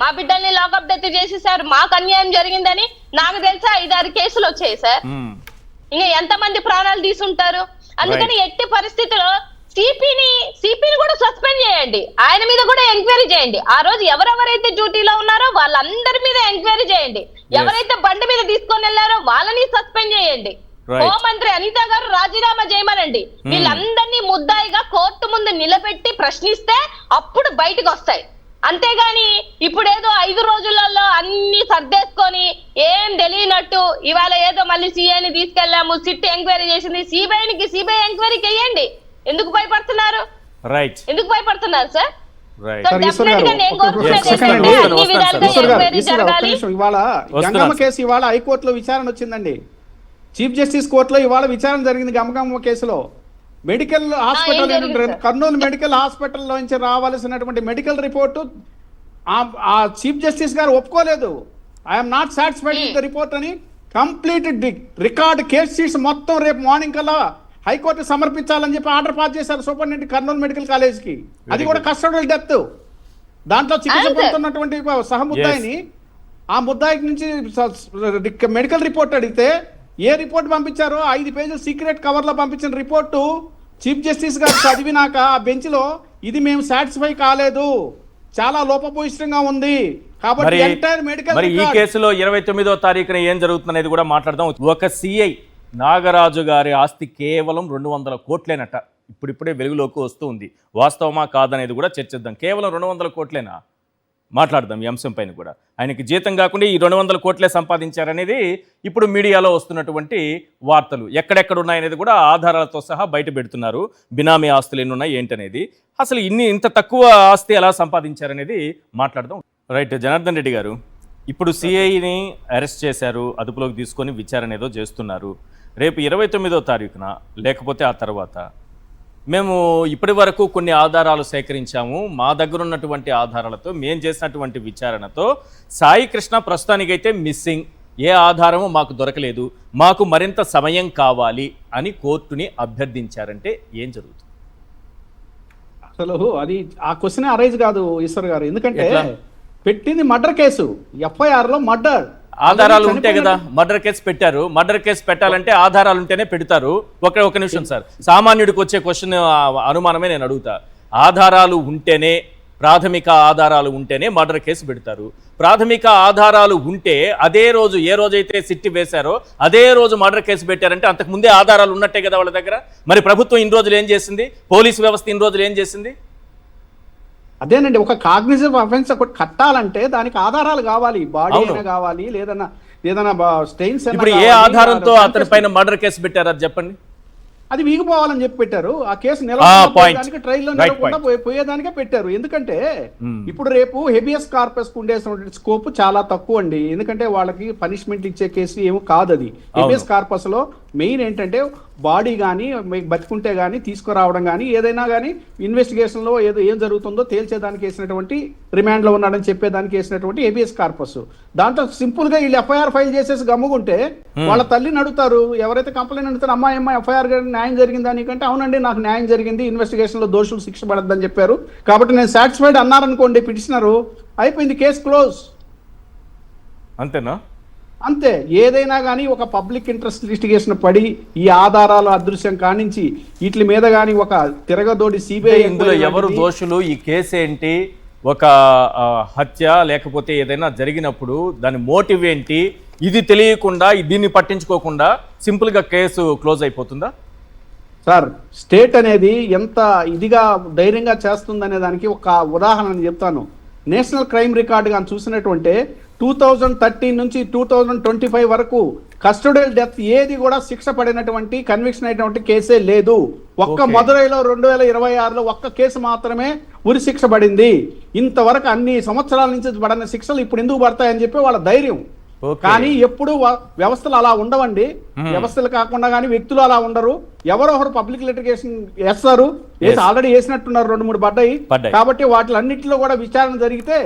మా బిడ్డల్ని లాకప్ డెత్ చేసేసారు, మాకు అన్యాయం జరిగిందని నాకు తెలుసా 5-6 కేసులు వచ్చాయి సార్. ఇంకా ఎంతమంది ప్రాణాలు తీసుంటారు. అందుకని ఎట్టి పరిస్థితిలో సిపిని కూడా సస్పెండ్ చేయండి, ఆయన మీద కూడా ఎంక్వైరీ చేయండి. ఆ రోజు ఎవరెవరైతే డ్యూటీలో ఉన్నారో వాళ్ళందరి మీద ఎంక్వైరీ చేయండి. ఎవరైతే బండి మీద తీసుకొని వెళ్లారో వాళ్ళని సస్పెండ్ చేయండి. హోంమంత్రి అనిత గారు రాజీనామా చేయమనండి. వీళ్ళందరినీ ముద్దాయిగా కోర్టు ముందు నిలబెట్టి ప్రశ్నిస్తే అప్పుడు బయటకు వస్తాయి. అంతేగాని ఇప్పుడేదో 5 రోజులలో అన్ని సర్దేసుకొని ఏం తెలియనట్టు ఇవాళ ఏదో మళ్ళీ సిఐని తీసుకెళ్లాము, సిట్ ఎంక్వైరీ చేసింది, సిబిఐ ఎంక్వైరీకి వేయండి. ఎందుకు భయపడుతున్నారు? రైట్, ఎందుకు భయపడుతున్నారు sir? Right. So sir, Eshwar definite గా గారు, నేను ఒక కోరుకునేది సెకండ్ ఏంటంటే అండి. అన్ని విధాలుగా ఈశ్వర్ గారు, ఎంక్వైరీ ఈశ్వర్ గారు, ఒక్క జరగాలి. నిమిషం. ఇవాళ గంగమ్మ కేసు ఇవాళ హైకోర్టులో విచారణ వచ్చిందండి. చీఫ్ జస్టిస్ కోర్టులో ఇవాళ విచారణ జరిగింది గంగమ్మ కేసులో. మెడికల్ హాస్పిటల్ జరిగింది సార్? కర్నూలు మెడికల్ హాస్పిటల్లో నుంచి రావాల్సినటువంటి మెడికల్ రిపోర్టు ఆ చీఫ్ జస్టిస్ గారు ఒప్పుకోలేదు. I'm not satisfied with the report అని కంప్లీట్ రికార్డ్ కేస్ షీట్స్ మొత్తం రేపు మార్నింగ్ కల్లా హైకోర్టు సమర్పించాలని చెప్పి ఆర్డర్ పాస్ చేశారు సూపరింటెండెంట్ కర్నూలు మెడికల్ కాలేజ్కి. అది కూడా కస్టోడియల్ డెత్. దాంట్లో చికిత్స పొందుతున్నటువంటి సహముద్దాయిని ఆ ముద్దాయి నుంచి మెడికల్ రిపోర్ట్ అడిగితే ఏ రిపోర్ట్ పంపించారో 5 పేజీలు సీక్రెట్ కవర్ లో పంపించిన రిపోర్టు చీఫ్ జస్టిస్ గారు చదివినాక ఆ బెంచ్ లో ఇది మేము సాటిస్ఫై కాలేదు, చాలా లోపభూయిష్టంగా ఉంది కాబట్టి ఎంటైర్ మెడికల్ మరి ఈ కేసులో 29వ తారీఖున ఏం జరుగుతుందనేది కూడా మాట్లాడదాం. ఒక సిఐ నాగరాజు గారి ఆస్తి కేవలం 200 కోట్లేనట. ఇప్పుడిప్పుడే వెలుగులోకి వస్తూ ఉంది. వాస్తవమా కాదనేది కూడా చర్చిద్దాం. కేవలం 200 కోట్లేనా? మాట్లాడదాం ఈ అంశం పైన కూడా. ఆయనకి జీతం కాకుండా ఈ 200 కోట్లే సంపాదించారనేది ఇప్పుడు మీడియాలో వస్తున్నటువంటి వార్తలు. ఎక్కడెక్కడ ఉన్నాయనేది కూడా ఆధారాలతో సహా బయట పెడుతున్నారు. బినామీ ఆస్తులు ఎన్ని ఉన్నాయి ఏంటనేది, అసలు ఇంత తక్కువ ఆస్తి ఎలా సంపాదించారనేది మాట్లాడదాం. రైట్, జనార్దన్ రెడ్డి గారు, ఇప్పుడు సిఐని అరెస్ట్ చేశారు, అదుపులోకి తీసుకొని విచారణ ఏదో చేస్తున్నారు. రేపు 29వ తారీఖున లేకపోతే ఆ తర్వాత మేము ఇప్పటి వరకు కొన్ని ఆధారాలు సేకరించాము, మా దగ్గర ఉన్నటువంటి ఆధారాలతో మేము చేసినటువంటి విచారణతో సాయి కృష్ణ ప్రస్తుతానికైతే మిస్సింగ్, ఏ ఆధారము మాకు దొరకలేదు, మాకు మరింత సమయం కావాలి అని కోర్టుని అభ్యర్థించారంటే ఏం జరుగుతుంది? అసలు అది ఆ క్వశ్చన్ అరైజ్ కాదు ఈశ్వర్ గారు. ఎందుకంటే పెట్టింది మర్డర్ కేసు, ఎఫ్ఐఆర్ లో మర్డర్ ఆధారాలు ఉంటే కదా మర్డర్ కేసు పెట్టారు. మర్డర్ కేసు పెట్టాలంటే ఆధారాలు ఉంటేనే పెడతారు. ఒక నిమిషం సార్, సామాన్యుడికి వచ్చే క్వశ్చన్ అనుమానమే నేను అడుగుతా. ఆధారాలు ఉంటేనే, ప్రాథమిక ఆధారాలు ఉంటేనే మర్డర్ కేసు పెడతారు. ప్రాథమిక ఆధారాలు ఉంటే అదే రోజు ఏ రోజైతే సిట్టి వేశారో అదే రోజు మర్డర్ కేసు పెట్టారంటే అంతకుముందే ఆధారాలు ఉన్నట్టే కదా వాళ్ళ దగ్గర. మరి ప్రభుత్వం ఇన్ని రోజులు ఏం చేసింది? పోలీసు వ్యవస్థ ఇన్ని రోజులు ఏం చేసింది? అదేనండి, ఒక కాగ్నిజివ్ అఫెన్స్ ఒకటి కట్టాలంటే దానికి ఆధారాలు కావాలి, బాడీ అయినా కావాలి, ఏదైనా స్టెయిన్స్. ఇప్పుడు ఏ ఆధారంతో అతని పైన మర్డర్ కేసు పెట్టారు అది చెప్పండి. అది వీగిపోవాలని చెప్పి పెట్టారు. ఆ కేసు నిలబడడానికి ట్రైల్లో నిలవకుండా పోయేదానికే పెట్టారు. ఎందుకంటే ఇప్పుడు రేపు హెబియస్ కార్పస్ ఉండేటువంటి స్కోప్ చాలా తక్కువ అండి. ఎందుకంటే వాళ్ళకి పనిష్మెంట్ ఇచ్చే కేసు ఏమో కాదు అది. హెబియస్ కార్పస్ లో మెయిన్ ఏంటంటే బాడీ కానీ బతికుంటే కానీ తీసుకురావడం కానీ ఏదైనా కానీ ఇన్వెస్టిగేషన్ లో ఏం జరుగుతుందో తేల్చేదానికి వేసినటువంటి రిమాండ్ లో ఉన్నాడని చెప్పేదానికి వేసినటువంటి హెబియస్ కార్పస్. దాంట్లో సింపుల్ గా వీళ్ళు ఎఫ్ఐఆర్ ఫైల్ చేసేసి గమ్ముకుంటే వాళ్ళ తల్లిని అడుగుతారు, ఎవరైతే కంప్లైంట్ అడుగుతారో అమ్మాయి ఎఫ్ఐఆర్ న్యాయం జరిగిందా నీకంటే, అవునండి నాకు న్యాయం జరిగింది, ఇన్వెస్టిగేషన్ లో దోషులు శిక్ష పడద్దని చెప్పారు కాబట్టి నేను సాటిస్ఫైడ్ అన్నారనుకోండి పిటిషనరు, అయిపోయింది, కేసు క్లోజ్. అంతేనా? అంతే. ఏదైనా కానీ ఒక పబ్లిక్ ఇంట్రెస్ట్ లిటిగేషన్ పడి ఈ ఆధారాలు అదృశ్యం కానించి వీటి మీద కానీ ఒక తిరగదోడి సిబిఐ ఇందులో ఎవరు దోషులు, ఈ కేసు ఏంటి, ఒక హత్య లేకపోతే ఏదైనా జరిగినప్పుడు దాని మోటివ్ ఏంటి, ఇది తెలియకుండా దీన్ని పట్టించుకోకుండా సింపుల్గా కేసు క్లోజ్ అయిపోతుందా? సార్, స్టేట్ అనేది ఎంత ఇదిగా ధైర్యంగా చేస్తుందనే దానికి ఒక ఉదాహరణ చెప్తాను. నేషనల్ క్రైమ్ రికార్డు కానీ చూసినటువంటి 2013 నుంచి 2025 వరకు కస్టోడియల్ డెత్ ఏది కూడా శిక్ష పడినటువంటి కన్విక్షన్ అయినటువంటి కేసే లేదు. ఒక్క మదురైలో 2026లో ఒక్క కేసు మాత్రమే ఉరి శిక్ష పడింది. ఇంతవరకు అన్ని సంవత్సరాల నుంచి పడిన శిక్షలు ఇప్పుడు ఎందుకు పడతాయని చెప్పి వాళ్ళ ధైర్యం. కానీ ఎప్పుడు వ్యవస్థలు అలా ఉండవండి. వ్యవస్థలు కాకుండా కానీ వ్యక్తులు అలా ఉండరు. ఎవరో ఒకరు పబ్లిక్ లిటిగేషన్ వేస్తారు, ఆల్రెడీ వేసినట్టున్నారు, 2-3 పడ్డాయి. కాబట్టి వాటిలన్నింటిలో కూడా విచారణ జరిగితే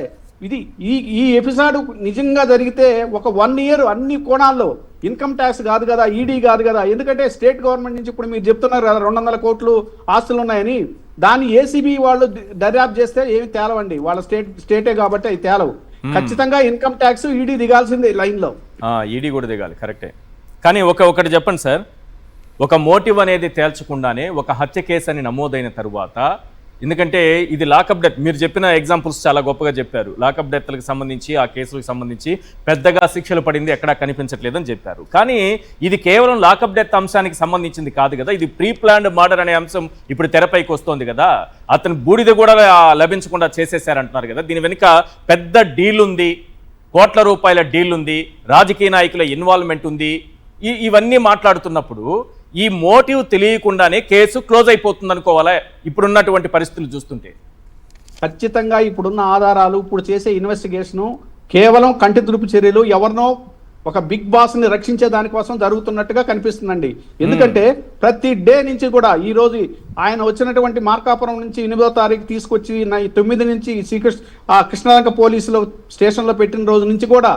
ఇది ఈ ఎపిసోడ్ నిజంగా జరిగితే ఒక 1 year అన్ని కోణాల్లో, ఇన్కమ్ ట్యాక్స్ కాదు కదా, ఈడీ కాదు కదా, ఎందుకంటే స్టేట్ గవర్నమెంట్ నుంచి ఇప్పుడు మీరు చెప్తున్నారు కదా 200 కోట్లు ఆస్తులు ఉన్నాయని, దాన్ని ఏసీబీ వాళ్ళు దర్యాప్తు చేస్తే ఏమి తేలవండి. వాళ్ళ స్టేటే కాబట్టి అవి తేలవు. ఖచ్చితంగా ఇన్కమ్ ట్యాక్స్ ఈడీ దిగాల్సిందే లైన్ లో. ఈడీ కూడా దిగాలి, కరెక్టే. కానీ ఒకటి చెప్పండి సార్, ఒక మోటివ్ అనేది తేల్చకుండానే ఒక హత్య కేసు అని నమోదైన తరువాత, ఎందుకంటే ఇది లాకప్ డెత్, మీరు చెప్పిన ఎగ్జాంపుల్స్ చాలా గొప్పగా చెప్పారు. లాకప్ డెత్లకు సంబంధించి ఆ కేసులకు సంబంధించి పెద్దగా శిక్షలు పడింది ఎక్కడా కనిపించట్లేదని చెప్పారు. కానీ ఇది కేవలం లాకప్ డెత్ అంశానికి సంబంధించింది కాదు కదా, ఇది ప్రీ ప్లాన్డ్ మర్డర్ అనే అంశం ఇప్పుడు తెరపైకి వస్తోంది కదా. అతను బూడిద కూడా లభించకుండా చేసేసారంటున్నారు కదా. దీని వెనుక పెద్ద డీల్ ఉంది, కోట్ల రూపాయల డీల్ ఉంది, రాజకీయ నాయకుల ఇన్వాల్వ్మెంట్ ఉంది. ఇవన్నీ మాట్లాడుతున్నప్పుడు ఈ మోటివ్ తెలియకుండానే కేసు క్లోజ్ అయిపోతుంది అనుకోవాలా ఇప్పుడున్నటువంటి పరిస్థితులు చూస్తుంటే? ఖచ్చితంగా ఇప్పుడున్న ఆధారాలు, ఇప్పుడు చేసే ఇన్వెస్టిగేషను కేవలం కంటి తుడుపు చర్యలు, ఎవరినో ఒక బిగ్ బాస్ ని రక్షించే దానికోసం జరుగుతున్నట్టుగా కనిపిస్తుందండి. ఎందుకంటే ప్రతి డే నుంచి కూడా ఈ రోజు ఆయన వచ్చినటువంటి మార్కాపురం నుంచి 8వ తారీఖు తీసుకొచ్చి 9 నుంచి కృష్ణలంక పోలీసులు స్టేషన్లో పెట్టిన రోజు నుంచి కూడా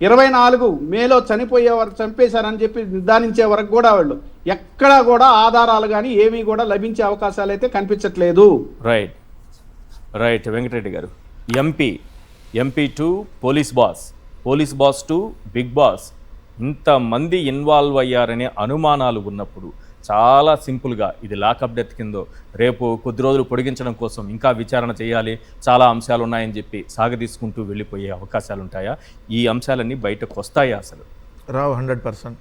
24 మేలో చనిపోయే వరకు చంపేశారని చెప్పి నిర్ధారించే వరకు కూడా వాళ్ళు ఎక్కడా కూడా ఆధారాలు కానీ ఏమీ కూడా లభించే అవకాశాలు అయితే కనిపించట్లేదు. రైట్ వెంకటరెడ్డి గారు, MP to police boss to big boss, ఇంతమంది ఇన్వాల్వ్ అయ్యారనే అనుమానాలు ఉన్నప్పుడు చాలా సింపుల్గా ఇది లాకప్ డెత్ కిందో రేపు కొద్ది రోజులు పొడిగించడం కోసం ఇంకా విచారణ చేయాలి, చాలా అంశాలు ఉన్నాయని చెప్పి సాగదీసుకుంటూ వెళ్ళిపోయే అవకాశాలు ఉంటాయా? ఈ అంశాలన్నీ బయటకు వస్తాయా అసలు? రావు 100%.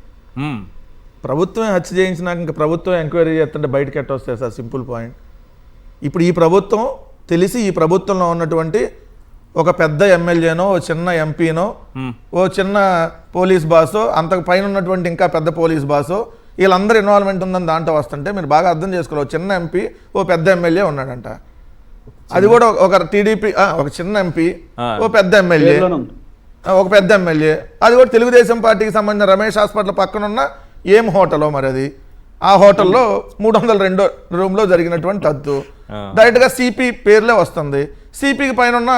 ప్రభుత్వం హత్య చేయించినాక ఇంకా ప్రభుత్వం ఎంక్వైరీ చేస్తుంటే బయటకి ఎట్ట వస్తాయి సార్? Simple point. ఇప్పుడు ఈ ప్రభుత్వం తెలిసి ఈ ప్రభుత్వంలో ఉన్నటువంటి ఒక పెద్ద ఎమ్మెల్యేనో, ఓ చిన్న ఎంపీనో, ఓ చిన్న పోలీస్ బాసో, అంతకు పైన ఉన్నటువంటి ఇంకా పెద్ద పోలీస్ బాసో, వీళ్ళందరూ ఇన్వాల్వ్మెంట్ ఉందని దాంట్లో వస్తుంటే మీరు బాగా అర్థం చేసుకోవాలి. ఒక చిన్న ఎంపీ, ఓ పెద్ద ఎమ్మెల్యే ఉన్నాడంట. అది కూడా ఒక టీడీపీ, ఒక చిన్న ఎంపీ, ఓ పెద్ద ఎమ్మెల్యే, ఒక పెద్ద ఎమ్మెల్యే, అది కూడా తెలుగుదేశం పార్టీకి సంబంధించిన రమేష్ హాస్పిటల్ పక్కనున్న ఏం హోటలో మరి అది, ఆ హోటల్లో 302 రూమ్లో జరిగినటువంటి తద్దు డైరెక్ట్గా సిపి పేర్లే వస్తుంది. సిపికి పైన ఉన్న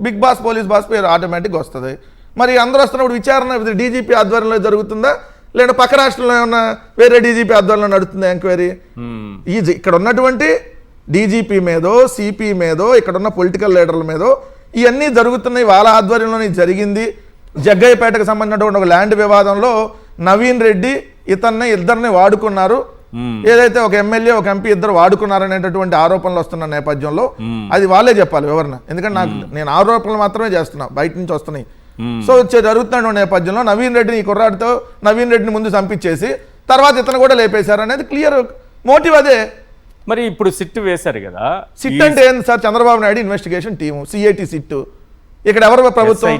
బిగ్ బాస్ పోలీస్ బాస్ పేరు ఆటోమేటిక్గా వస్తుంది. మరి అందరూ వస్తున్నప్పుడు విచారణ డీజీపీ ఆధ్వర్యంలో జరుగుతుందా, లేదా పక్క రాష్ట్రంలో ఏమన్నా వేరే డీజీపీ ఆధ్వర్యంలో నడుస్తుందా ఎంక్వైరీ? ఇక్కడ ఉన్నటువంటి డీజీపీ మీదో, సిపి మీదో, ఇక్కడ ఉన్న పొలిటికల్ లీడర్ల మీదో ఇవన్నీ జరుగుతున్నాయి. వాళ్ళ ఆధ్వర్యంలోనే జరిగింది. జగ్గయ్యపేటకు సంబంధించినటువంటి ఒక ల్యాండ్ వివాదంలో నవీన్ రెడ్డి ఇద్దరిని వాడుకున్నారు. ఏదైతే ఒక ఎమ్మెల్యే, ఒక ఎంపీ ఇద్దరు వాడుకున్నారనేటటువంటి ఆరోపణలు వస్తున్న నేపథ్యంలో అది వాళ్ళే చెప్పాలి వివరణ. ఎందుకంటే నేను ఆరోపణలు మాత్రమే చేస్తున్నా, బయట నుంచి వస్తున్నాయి. సో జరుగుతున్న నేపథ్యంలో నవీన్ రెడ్డిని, ఈ కుర్రాడితో నవీన్ రెడ్డిని ముందు చంపించేసి తర్వాత ఇతను కూడా లేపేశారు అనేది క్లియర్ మోటివ్ అదే. మరి ఇప్పుడు సిట్ వేశారు కదా, సిట్ అంటే ఏంది sir? Chandrababu Naidu investigation team, CIT SIT. ఇక్కడ ఎవరు ప్రభుత్వం?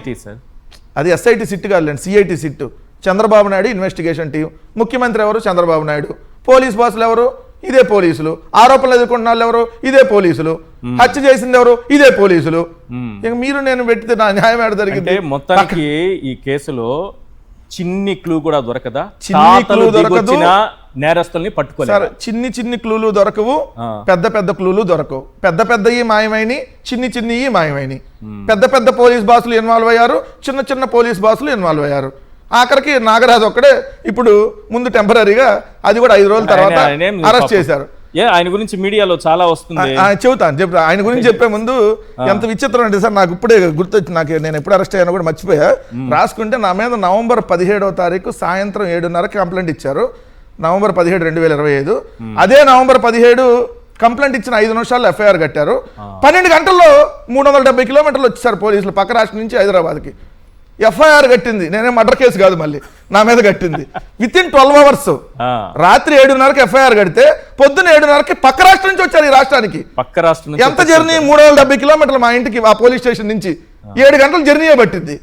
అది ఎస్ఐటి సిట్ కాదులేండి, CIT SIT. Chandrababu Naidu investigation team. ముఖ్యమంత్రి ఎవరు? చంద్రబాబు నాయుడు. పోలీస్ బాసులు ఎవరు? ఇదే పోలీసులు. ఆరోపణలు ఎదుర్కొంటున్న వాళ్ళు ఎవరు? ఇదే పోలీసులు. హత్య చేసింది ఎవరు? ఇదే పోలీసులు. ఇక మీరు నేను పెట్టితే నా న్యాయం ఏడ జరిగింది? మొత్తానికి ఈ కేసులో చిన్ని క్లూ కూడా దొరకదా? చిన్ని క్లూ దొరకదు, నేరస్తుల్ని పట్టుకోలేదు. చిన్ని క్లూలు దొరకవు, పెద్ద క్లూలు దొరకవు. పెద్దయి మాయమైనవి, చిన్ని మాయమైనవి. పెద్ద పోలీస్ బాసులు ఇన్వాల్వ్ అయ్యారు, చిన్న పోలీస్ బాసులు ఇన్వాల్వ్ అయ్యారు. ఆఖరికి నాగరాజు ఒక్కడే ఇప్పుడు ముందు టెంపరీగా, అది కూడా 5 రోజుల తర్వాత అరెస్ట్ చేశారు. ఆయన గురించి మీడియాలో చాలా వస్తుంది. చెప్తా ఆయన గురించి చెప్పే ముందు ఎంత విచిత్రం అంటే సార్, నాకు ఇప్పుడే గుర్తొచ్చి, నేను ఎప్పుడు అరెస్ట్ అయ్యానో కూడా మర్చిపోయా రాసుకుంటే. నా మీద నవంబర్ 17వ తారీఖు సాయంత్రం 7:30కి కంప్లైంట్ ఇచ్చారు. నవంబర్ 17, 2025. అదే నవంబర్ 17 కంప్లైంట్ ఇచ్చిన 5 నిమిషాల్లో ఎఫ్ఐఆర్ కట్టారు. 12 గంటల్లో 370 కిలోమీటర్లు వచ్చేసారు పోలీసులు పక్క రాష్ట్రం నుంచి హైదరాబాద్కి. ఎఫ్ఐఆర్ కట్టింది, నేనే మర్డర్ కేసు కాదు, మళ్ళీ నా మీద కట్టింది. Within 12 hours. రాత్రి 7:30కి ఎఫ్ఐఆర్ కడితే పొద్దున్న 7:30కి పక్క రాష్ట్రం నుంచి వచ్చారు ఈ రాష్ట్రానికి. పక్క రాష్ట్రం ఎంత జర్నీ? 370 కిలోమీటర్లు మా ఇంటికి, ఆ పోలీస్ స్టేషన్ నుంచి 7 గంటల జర్నీయే పట్టింది.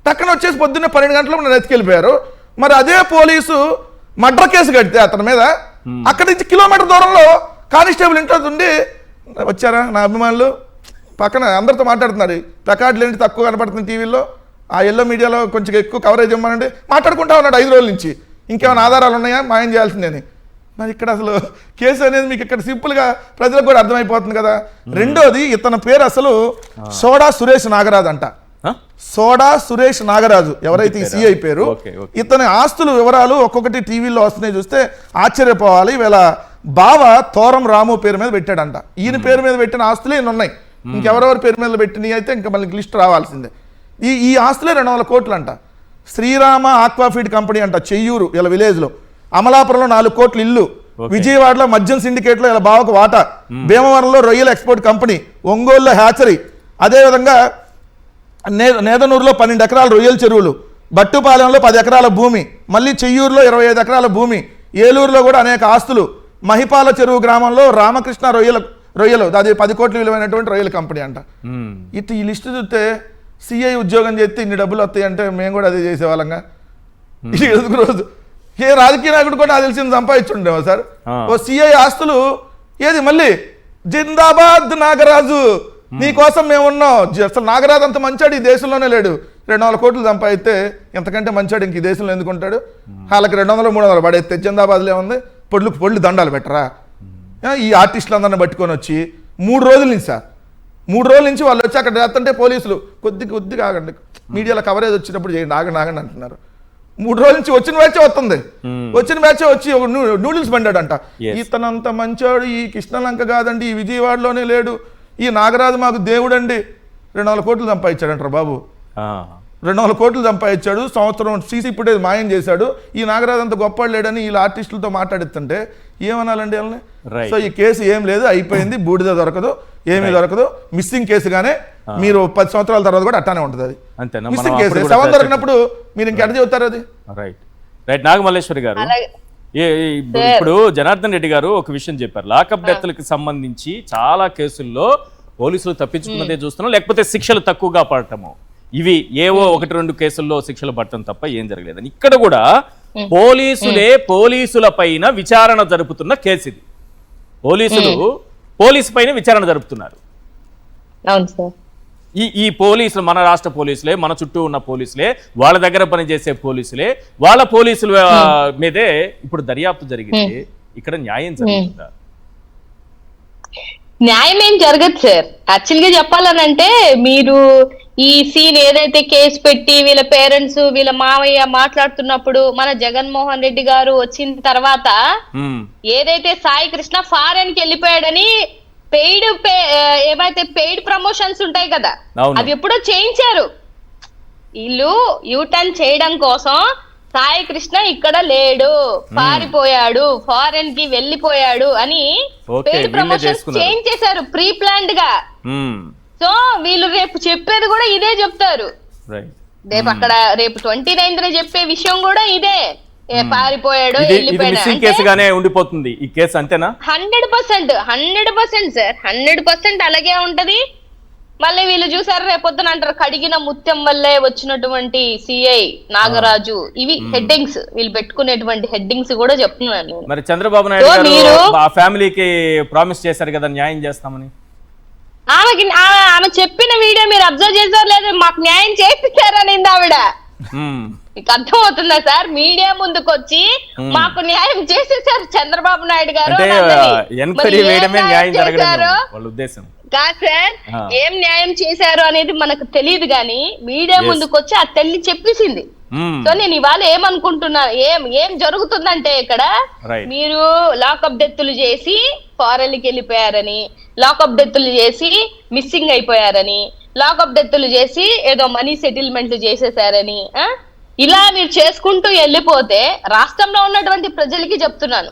టక్కన వచ్చేసి పొద్దున్నే 12 గంటలకు నన్ను ఎత్తుకెళ్ళిపోయారు. మరి అదే పోలీసు మర్డర్ కేసు కడితే అతని మీద, అక్కడి నుంచి కిలోమీటర్ దూరంలో కానిస్టేబుల్ ఇంట్లో ఉండి వచ్చారా నా అభిమానులు, పక్కన అందరితో మాట్లాడుతున్నారు. ప్లకార్డులు ఏంటి తక్కువ కనపడుతుంది టీవీలో, ఆ ఎల్లో మీడియాలో కొంచెం ఎక్కువ కవరేజ్ ఇవ్వమనండి, మాట్లాడుకుంటా ఉన్నాడు 5 రోజుల నుంచి. ఇంకేమైనా ఆధారాలు ఉన్నాయా మాయం చేయాల్సిందని? మరి ఇక్కడ అసలు కేసు అనేది మీకు ఇక్కడ సింపుల్గా ప్రజలకు కూడా అర్థమైపోతుంది కదా. రెండోది, ఇతని పేరు అసలు సోడా సురేష్ నాగరాజు అంట. సోడా సురేష్ నాగరాజు ఎవరైతే ఈ సిఐ పేరు, ఇతని ఆస్తుల వివరాలు ఒక్కొక్కటి టీవీలో వస్తున్నాయి. చూస్తే ఆశ్చర్యపోవాలి. వీళ్ళ బావ తోరం రాము పేరు మీద పెట్టాడంట. ఈయన పేరు మీద పెట్టిన ఆస్తులే ఈయన ఉన్నాయి. ఇంకెవరెవరి పేరు మీద పెట్టినవి అయితే ఇంకా మళ్ళీ లిస్ట్ రావాల్సిందే. ఈ ఆస్తులే 200 కోట్లు అంట. శ్రీరామ ఆక్వాఫీడ్ కంపెనీ అంట, చెయ్యూరు ఇలా విలేజ్లో. అమలాపురంలో 4 కోట్ల ఇల్లు. విజయవాడలో మద్యం సిండికేట్లో ఇలా బావకు వాటా. భీమవరంలో రొయ్యల ఎక్స్పోర్ట్ కంపెనీ. ఒంగోలులో హ్యాచరీ. అదేవిధంగా నేదనూరులో 12 ఎకరాల రొయ్యల చెరువులు. బట్టుపాలెంలో 10 ఎకరాల భూమి. మళ్ళీ చెయ్యూరులో 25 ఎకరాల భూమి. ఏలూరులో కూడా అనేక ఆస్తులు. మహిపాల చెరువు గ్రామంలో రామకృష్ణ రొయ్యలు, అది 10 కోట్ల విలువైనటువంటి రొయ్యల కంపెనీ అంట. ఇటు ఈ లిస్టు చూస్తే సిఐ ఉద్యోగం చేస్తే ఇన్ని డబ్బులు వస్తాయి అంటే మేము కూడా అదే చేసేవాళ్ళంగా. ఇది ఎదుగు రోజు ఏ రాజకీయ నాయకుడు కూడా నాకు తెలిసింది సంపాదించుండేవా సార్? ఓ సిఐ ఆస్తులు ఏది మళ్ళీ జిందాబాద్ నాగరాజు నీకోసం మేము ఉన్నాం. అసలు నాగరాజు అంత మంచాడు ఈ దేశంలోనే లేడు. 200 కోట్లు సంపాదిస్తే ఎంతకంటే మంచాడు ఇంక ఈ దేశంలో ఎందుకు ఉంటాడు? వాళ్ళకి 200 300 పడేస్తే జిందాబాద్లో ఏముంది? పొళ్ళు దండాలు పెట్టరా? ఈ ఆర్టిస్టులు అందరిని పట్టుకొని వచ్చి 3 రోజుల నుంచి సార్ 3 రోజుల నుంచి వాళ్ళు వచ్చి అక్కడ చేస్తుంటే పోలీసులు కొద్దిగా ఆగండి, మీడియాలో కవరేజ్ వచ్చినప్పుడు చేయండి, ఆగండి అంటున్నారు. 3 రోజుల నుంచి వచ్చిన బ్యాచే వచ్చి ఒక నూడిల్స్ బండాడంట. ఇతనంత మంచోడు ఈ కృష్ణలంక కాదండి, ఈ విజయవాడలోనే లేడు, ఈ నాగరాజు మాకు దేవుడండి. 200 కోట్లు సంపాదించాడంటారు బాబు. 200 కోట్లు సంపాదించాడు, సంవత్సరం సీసీ ఫుటేజ్ మాయం చేశాడు. ఈ నాగరాజు అంత గొప్ప లేడని వీళ్ళ ఆర్టిస్టులతో మాట్లాడుతుంటే ఏమనాలండి వాళ్ళని? సో ఈ కేసు ఏం లేదు, అయిపోయింది, బూడిద దొరకదు, ఏమీ దొరకదు, మిస్సింగ్ కేసుగానే మీరు 10 సంవత్సరాల తర్వాత కూడా అట్టానే ఉంటుంది. అది మిస్సింగ్ కేసు. శవం దొరికినప్పుడు మీరు ఇంకెట చెబుతారు అది? రైట్ నాగమల్లేశ్వరి గారు, ఇప్పుడు జనార్దన్ రెడ్డి గారు ఒక విషయం చెప్పారు. లాకప్ డెత్లకు సంబంధించి చాలా కేసుల్లో పోలీసులు తప్పించుకున్నదే చూస్తున్నాం, లేకపోతే శిక్షలు తక్కువగా పడటము, ఇవి ఏవో 1-2 కేసుల్లో శిక్షలు పడటం తప్ప ఏం జరగలేదని. ఇక్కడ కూడా పోలీసుల పైన విచారణ జరుపుతున్న కేసు ఇది. పోలీసు పైన విచారణ జరుపుతున్నారు. ఈ పోలీసులు మన రాష్ట్ర పోలీసులే, మన చుట్టూ ఉన్న పోలీసులే, వాళ్ళ దగ్గర పనిచేసే పోలీసులే, వాళ్ళ పోలీసుల మీదే ఇప్పుడు దర్యాప్తు జరిగింది. ఇక్కడ న్యాయం జరుగుతుందా? న్యాయం ఏం జరగదు సార్. యాక్చువల్ గా చెప్పాలనంటే, మీరు ఈ సీన్ ఏదైతే కేసు పెట్టి వీళ్ళ పేరెంట్స్ వీళ్ళ మావయ్య మాట్లాడుతున్నప్పుడు మన జగన్మోహన్ రెడ్డి గారు వచ్చిన తర్వాత ఏదైతే సాయి కృష్ణ ఫారెన్ కి వెళ్ళిపోయాడని ఏవైతే పెయిడ్ ప్రమోషన్స్ ఉంటాయి కదా, అవి ఎప్పుడో చేయించారు. వీళ్ళు యూటర్న్ చేయడం కోసం సాయి కృష్ణ ఇక్కడ లేడు, పారిపోయాడు, ఫారెన్ కి వెళ్ళిపోయాడు అని పెయిడ్ ప్రమోషన్స్ చేంజ్ చేశారు ప్రీ ప్లాన్డ్ గా. సో వీళ్ళు రేపు చెప్పేది కూడా ఇదే చెప్తారు. రేపు అక్కడ రేపు 29th చెప్పే విషయం కూడా ఇదే, పారిపోయాడు, వెళ్ళిపోయాడు ఉండిపోతుంది ఈ కేసు. అంతేనా? 100% సార్, 100% అలాగే ఉంటది. మళ్ళీ వీళ్ళు చూసారు రేపొద్దున అంటారు కడిగిన ముత్యం వల్లే వచ్చినటువంటి సిఐ నాగరాజు. ఇవి హెడ్డింగ్స్, వీళ్ళు పెట్టుకునేటువంటి హెడ్డింగ్స్ కూడా చెప్తున్నాను. మరి చంద్రబాబు నాయుడు గారు ఆ ఫ్యామిలీకి ప్రామిస్ చేశారు కదా న్యాయం చేస్తామని. ఆమె చెప్పిన వీడియో మీరు అబ్జర్వ్ చేశారు లేదు? మాకు న్యాయం చేపిస్తారనింది ఆవిడ. మీకు అర్థం అవుతుందా సార్? మీడియా ముందుకు వచ్చి మాకు న్యాయం చేసేసారు చంద్రబాబు నాయుడు గారు. కాదు సార్, ఏం న్యాయం చేశారు అనేది మనకు తెలియదు గాని మీడియా ముందుకు వచ్చి ఆ తల్లి చెప్పేసింది. సో నేను ఇవాళ ఏమనుకుంటున్నా, ఏం జరుగుతుందంటే ఇక్కడ మీరు లాకప్ డెత్తులు చేసి ఫారెన్ కి వెళ్ళిపోయారని, లాకప్ డెత్తులు చేసి మిస్సింగ్ అయిపోయారని, లాకప్ డెత్తులు చేసి ఏదో మనీ సెటిల్మెంట్లు చేసేసారని ఇలా మీరు చేసుకుంటూ వెళ్ళిపోతే రాష్ట్రంలో ఉన్నటువంటి ప్రజలకి చెప్తున్నాను,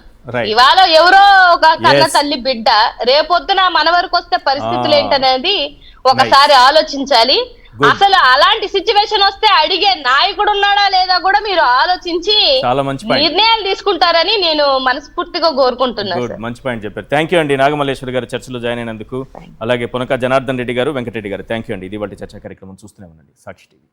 ఇవాళ ఎవరో ఒక కన్న తల్లి బిడ్డ రేపొద్దున మన వరకు వస్తే పరిస్థితులు ఏంటనేది ఒకసారి ఆలోచించాలి. అసలు అలాంటి సిచ్యువేషన్ వస్తే అడిగే నాయకుడు ఉన్నాడా లేదా కూడా మీరు ఆలోచించి నిర్ణయాలు తీసుకుంటారని నేను మనస్ఫూర్తిగా కోరుకుంటున్నాను. మంచి పాయింట్ చెప్పారు. థ్యాంక్ యూ అండి నాగమల్లేశ్వరి గారు చర్చలో జాయిన్ అయినందుకు. అలాగే పునక జనార్దన్ రెడ్డి గారు, వెంకటరెడ్డి గారు, థ్యాంక్ యూ అండి. ఇది వాటి చర్చా కార్యక్రమం చూస్తూనే ఉండండి సాక్షి టీవీ.